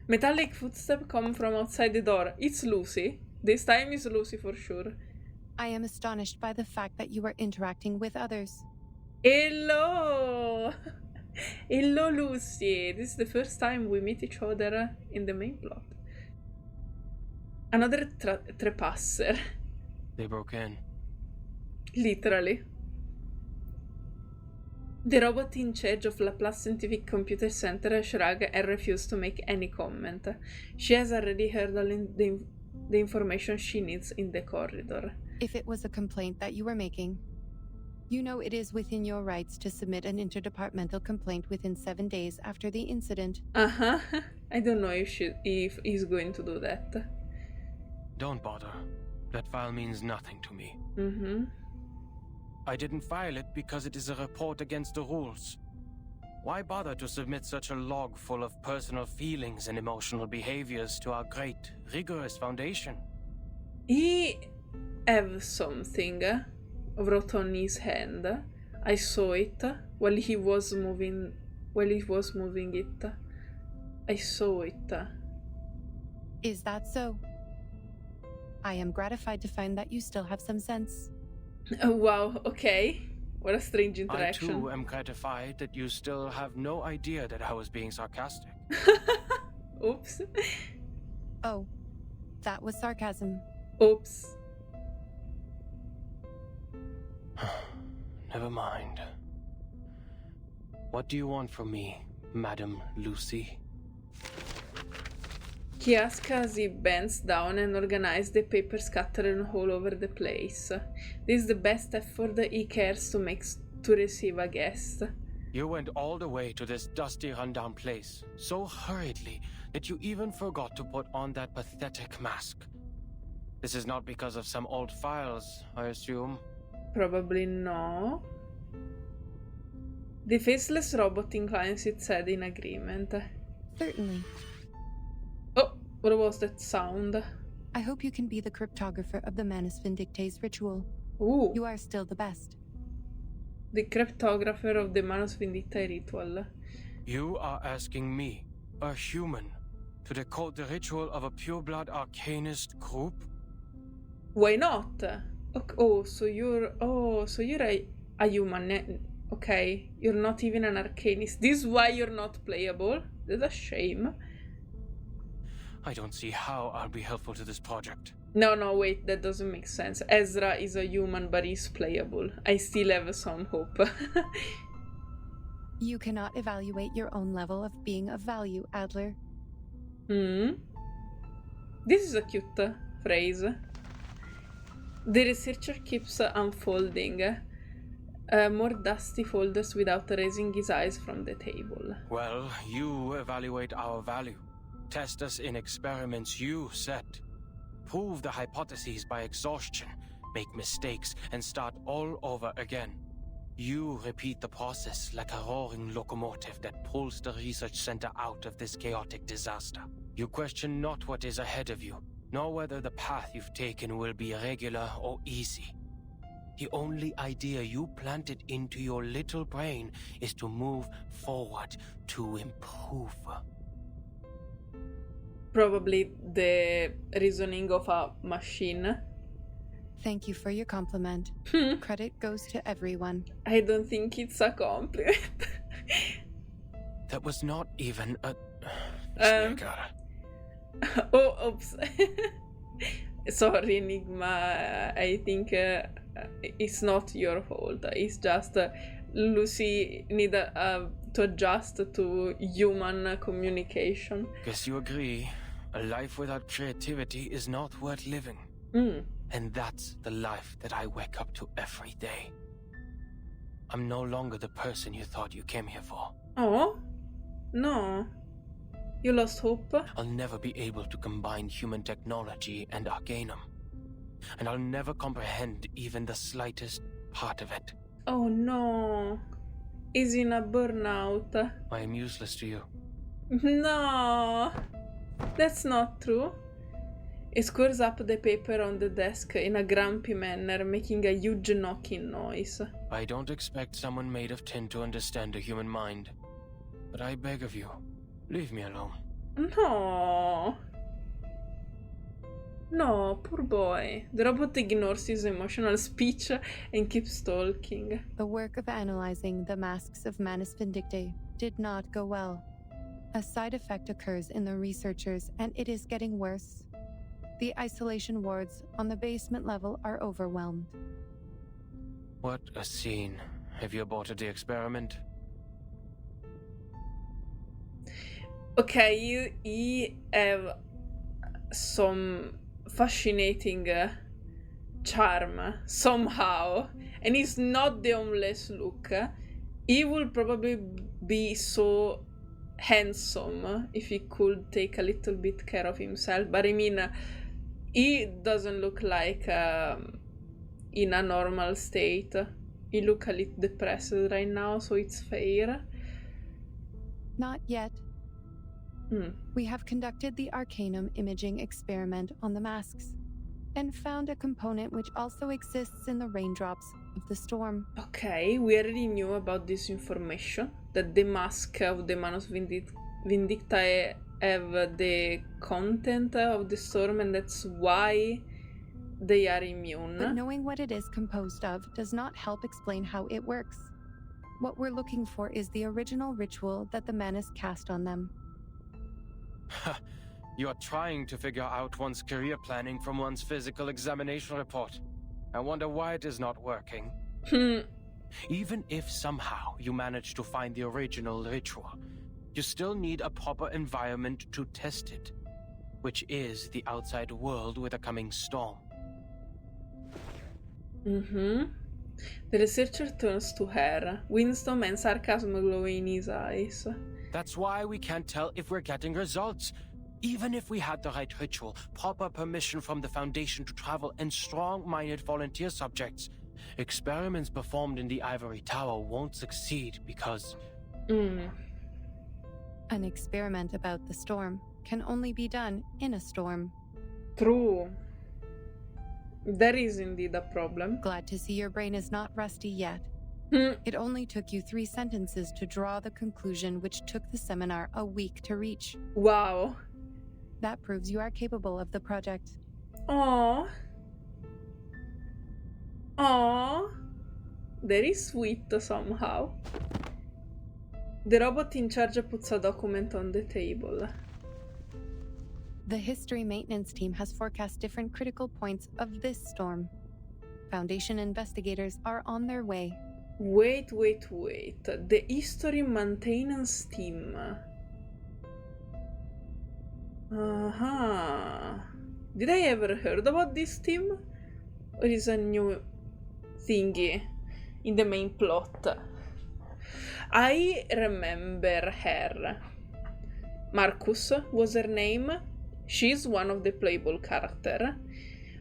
Metallic footstep come from outside the door. It's Lucy. This time is Lucy for sure. I am astonished by the fact that you are interacting with others. Hello! Hello, Lucy. This is the first time we meet each other in the main plot. Another trepasser. They broke in. Literally. The robot in charge of Laplace Scientific Computer Center shrugged and refused to make any comment. She has already heard all the information she needs in the corridor. If it was a complaint that you were making, you know it is within your rights to submit an interdepartmental complaint within 7 days after the incident. Uh-huh. I don't know if he's going to do that. Don't bother. That file means nothing to me. Mm-hmm. I didn't file it because it is a report against the rules. Why bother to submit such a log full of personal feelings and emotional behaviors to our great, rigorous foundation? He have something wrote on his hand. I saw it while he was moving it. I saw it. Is that so? I am gratified to find that you still have some sense. Oh, wow, okay. What a strange interaction. I too am gratified that you still have no idea that I was being sarcastic. Oops. Oh, that was sarcasm. Oops. Never mind. What do you want from me, Madam Lucy? He asks as he bends down and organizes the paper scattered all over the place. This is the best effort he cares to make to receive a guest. You went all the way to this dusty, rundown place so hurriedly that you even forgot to put on that pathetic mask. This is not because of some old files, I assume. Probably no. The faceless robot inclines its head in agreement. Certainly. Oh, what was that sound? I hope you can be the cryptographer of the Manus Vindictae's ritual. Ooh. You are still the best. The cryptographer of the Manus Vindictae ritual. You are asking me, a human, to decode the ritual of a pureblood arcanist group? Why not? So you're a human. Okay, you're not even an arcanist. This is why you're not playable. That's a shame. I don't see how I'll be helpful to this project. No, wait, that doesn't make sense. Ezra is a human, but he's playable. I still have some hope. You cannot evaluate your own level of being of value, Adler. This is a cute phrase. The researcher keeps unfolding more dusty folders without raising his eyes from the table. Well, you evaluate our value. Test us in experiments you set. Prove the hypotheses by exhaustion. Make mistakes and start all over again. You repeat the process like a roaring locomotive that pulls the research center out of this chaotic disaster. You question not what is ahead of you, nor whether the path you've taken will be regular or easy. The only idea you planted into your little brain is to move forward, to improve. Probably the reasoning of a machine. Thank you for your compliment. Credit goes to everyone. I don't think it's a compliment. That was not even a... Oh, oops. Sorry, Enigma. I think it's not your fault. It's just Lucy need to adjust to human communication. Guess you agree. A life without creativity is not worth living. And that's the life that I wake up to every day. I'm no longer the person you thought you came here for. Oh? No. You lost hope? I'll never be able to combine human technology and Arcanum. And I'll never comprehend even the slightest part of it. Oh no. He's in a burnout. I am useless to you. No. That's not true. He scores up the paper on the desk in a grumpy manner, making a huge knocking noise. I don't expect someone made of tin to understand the human mind. But I beg of you, leave me alone. No. No, poor boy. The robot ignores his emotional speech and keeps talking. The work of analyzing the masks of Manus Vindictae did not go well. A side effect occurs in the researchers, and it is getting worse. The isolation wards on the basement level are overwhelmed. What a scene. Have you aborted the experiment? Okay, he have some fascinating charm somehow, and it's not the homeless look. He will probably be so handsome if he could take a little bit care of himself, but I mean, he doesn't look like in a normal state. He look a little depressed right now, so it's fair. Not yet. We have conducted the Arcanum imaging experiment on the masks and found a component which also exists in the raindrops of the storm. Okay, we already knew about this information, that the mask of the Manus Vindictae have the content of the storm, and that's why they are immune. But knowing what it is composed of does not help explain how it works. What we're looking for is the original ritual that the Manus cast on them. You are trying to figure out one's career planning from one's physical examination report. I wonder why it is not working. Even if somehow you manage to find the original ritual, you still need a proper environment to test it, which is the outside world with a coming storm. The researcher turns to her, wisdom and sarcasm glowing in his eyes. That's why we can't tell if we're getting results. Even if we had the right ritual, proper permission from the Foundation to travel, and strong-minded volunteer subjects, experiments performed in the Ivory Tower won't succeed because... An experiment about the storm can only be done in a storm. True. There is indeed a problem. Glad to see your brain is not rusty yet. It only took you 3 sentences to draw the conclusion which took the seminar a week to reach. Wow. That proves you are capable of the project. Aww. Aww. Very sweet somehow. The robot in charge puts a document on the table. The history maintenance team has forecast different critical points of this storm. Foundation investigators are on their way. Wait. The history maintenance team. Did I ever heard about this team? Or is a new thingy in the main plot? I remember her. Marcus was her name. She's one of the playable character.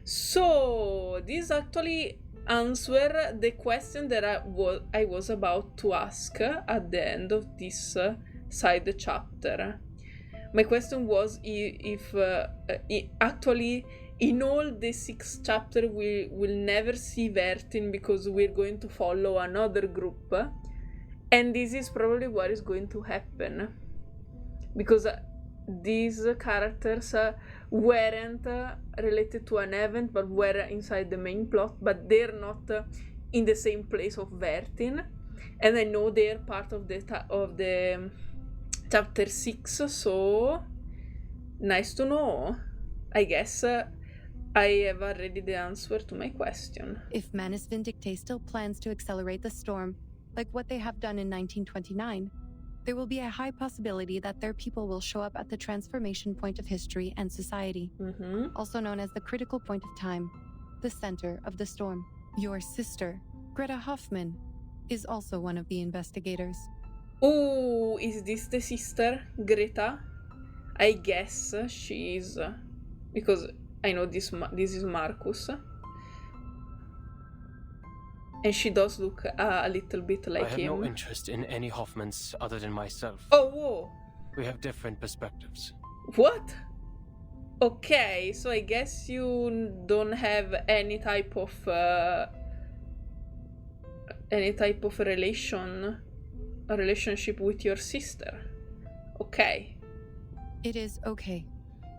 So this actually answer the question that I was about to ask at the end of this side chapter. My question was if actually in all the 6 chapters we will never see Vertin because we're going to follow another group, and this is probably what is going to happen because these characters weren't related to an event but were inside the main plot, but they're not in the same place of Vertin, and I know they're part of the chapter 6, so nice to know. I guess I have already the answer to my question. If Manus Vindictae still plans to accelerate the storm, like what they have done in 1929, there will be a high possibility that their people will show up at the transformation point of history and society, also known as the critical point of time, the center of the storm. Your sister, Greta Hoffman, is also one of the investigators. Oh, is this the sister, Greta? I guess she is, because I know this is Marcus. And she does look a little bit like him. I have no interest in any Hoffmans other than myself. Oh, whoa. We have different perspectives. What? Okay, so I guess you don't have any type of relationship with your sister. Okay. It is okay.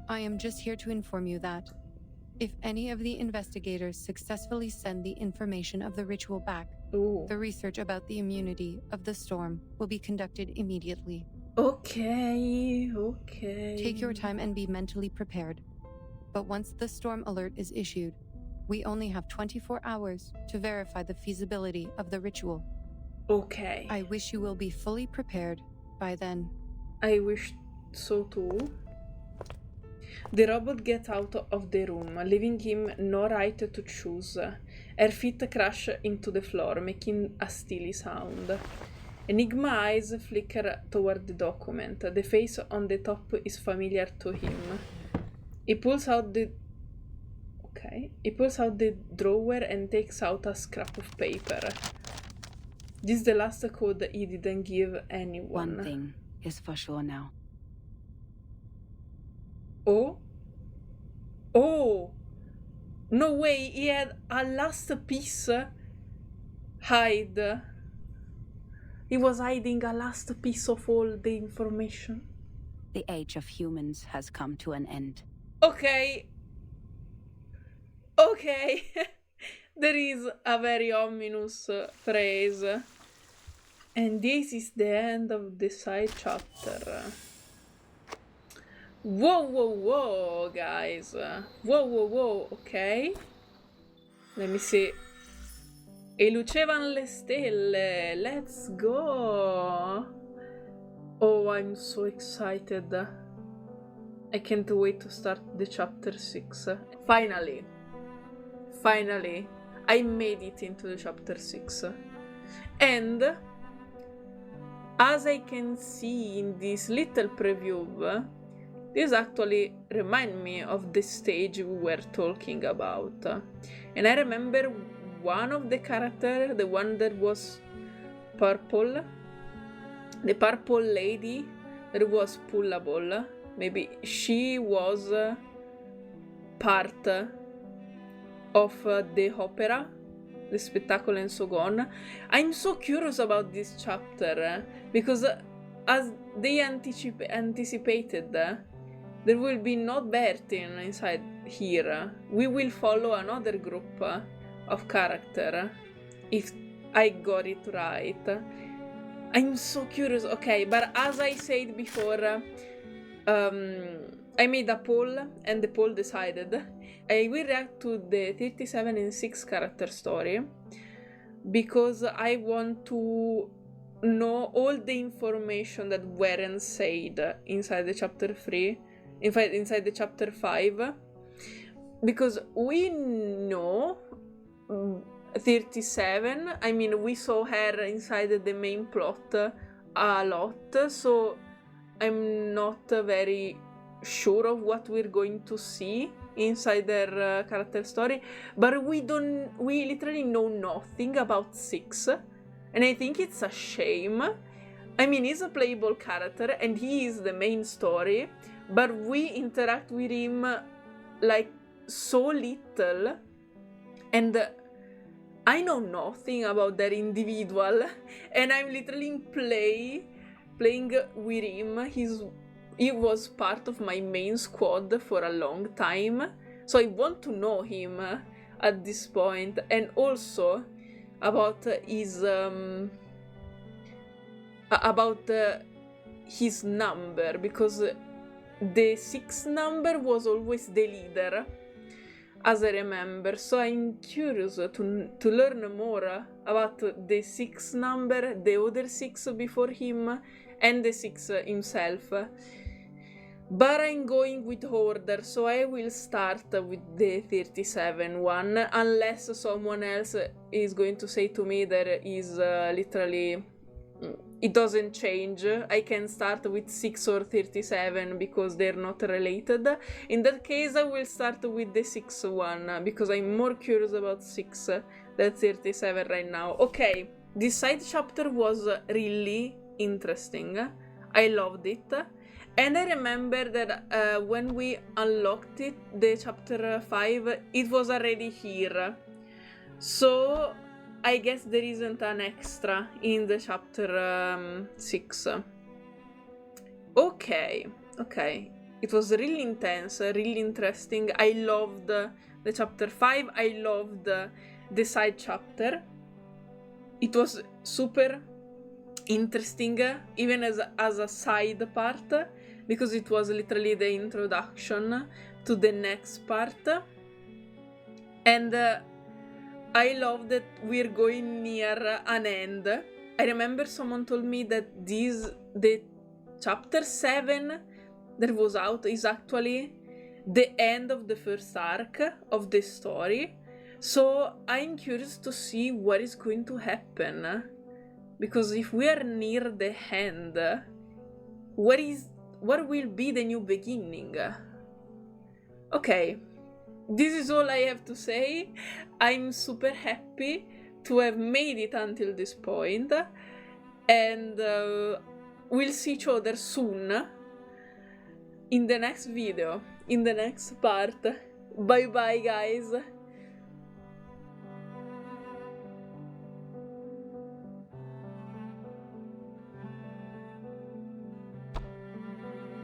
I am just here to inform you that If any of the investigators successfully send the information of the ritual back, Ooh. the research about the immunity of the storm will be conducted immediately. Okay. Take your time and be mentally prepared. But once the storm alert is issued, we only have 24 hours to verify the feasibility of the ritual. Okay. I wish you will be fully prepared by then. I wish so too. The robot gets out of the room, leaving him no right to choose. Her feet crash into the floor, making a steely sound. Enigma eyes flicker toward the document. The face on the top is familiar to him. He pulls out the drawer and takes out a scrap of paper. This is the last code he didn't give anyone. One thing is for sure now. Oh! No way, he had a last piece hide. He was hiding a last piece of all the information. The age of humans has come to an end. Okay. There is a very ominous phrase. And this is the end of the side chapter. Whoa, guys. Whoa, ok. Let me see. E lucevan le stelle. Let's go. Oh, I'm so excited. I can't wait to start the chapter 6. Finally, I made it into the chapter 6. And as I can see in this little preview, this actually reminds me of the stage we were talking about. And I remember one of the characters, the one that was purple, the purple lady that was pullable. Maybe she was part of the opera, the spectacle and so on. I'm so curious about this chapter because as they anticipated, there will be no Bertin inside here. We will follow another group of character, if I got it right. I'm so curious. Okay, but as I said before, I made a poll and the poll decided I will react to the 37 and 6 character story because I want to know all the information that weren't said inside the chapter 3, in fact inside the chapter 5, because we know 37, I mean we saw her inside the main plot a lot, so I'm not very sure of what we're going to see inside their character story, but we literally know nothing about 6, and I think it's a shame. I mean, he's a playable character and he is the main story, but we interact with him like so little, and I know nothing about that individual, and I'm literally playing with him. He was part of my main squad for a long time, so I want to know him at this point, and also about his number, because the 6 number was always the leader, as I remember. So I'm curious to learn more about the 6 number, the other 6 before him, and the 6 himself. But I'm going with order, so I will start with the 37 one, unless someone else is going to say to me that is literally, it doesn't change. I can start with 6 or 37 because they're not related. In that case, I will start with the 6 one, because I'm more curious about 6 than 37 right now. Okay, this side chapter was really interesting. I loved it. And I remember that when we unlocked it, the chapter 5, it was already here. So I guess there isn't an extra in the chapter 6. Okay. It was really intense, really interesting. I loved the chapter 5. I loved the side chapter. It was super interesting, even as a side part, because it was literally the introduction to the next part. And I love that we're going near an end. I remember someone told me that the chapter 7 that was out is actually the end of the first arc of the story. So I'm curious to see what is going to happen. Because if we are near the end, what will be the new beginning? Okay, this is all I have to say. I'm super happy to have made it until this point, and we'll see each other soon in the next video, in the next part. Bye bye guys.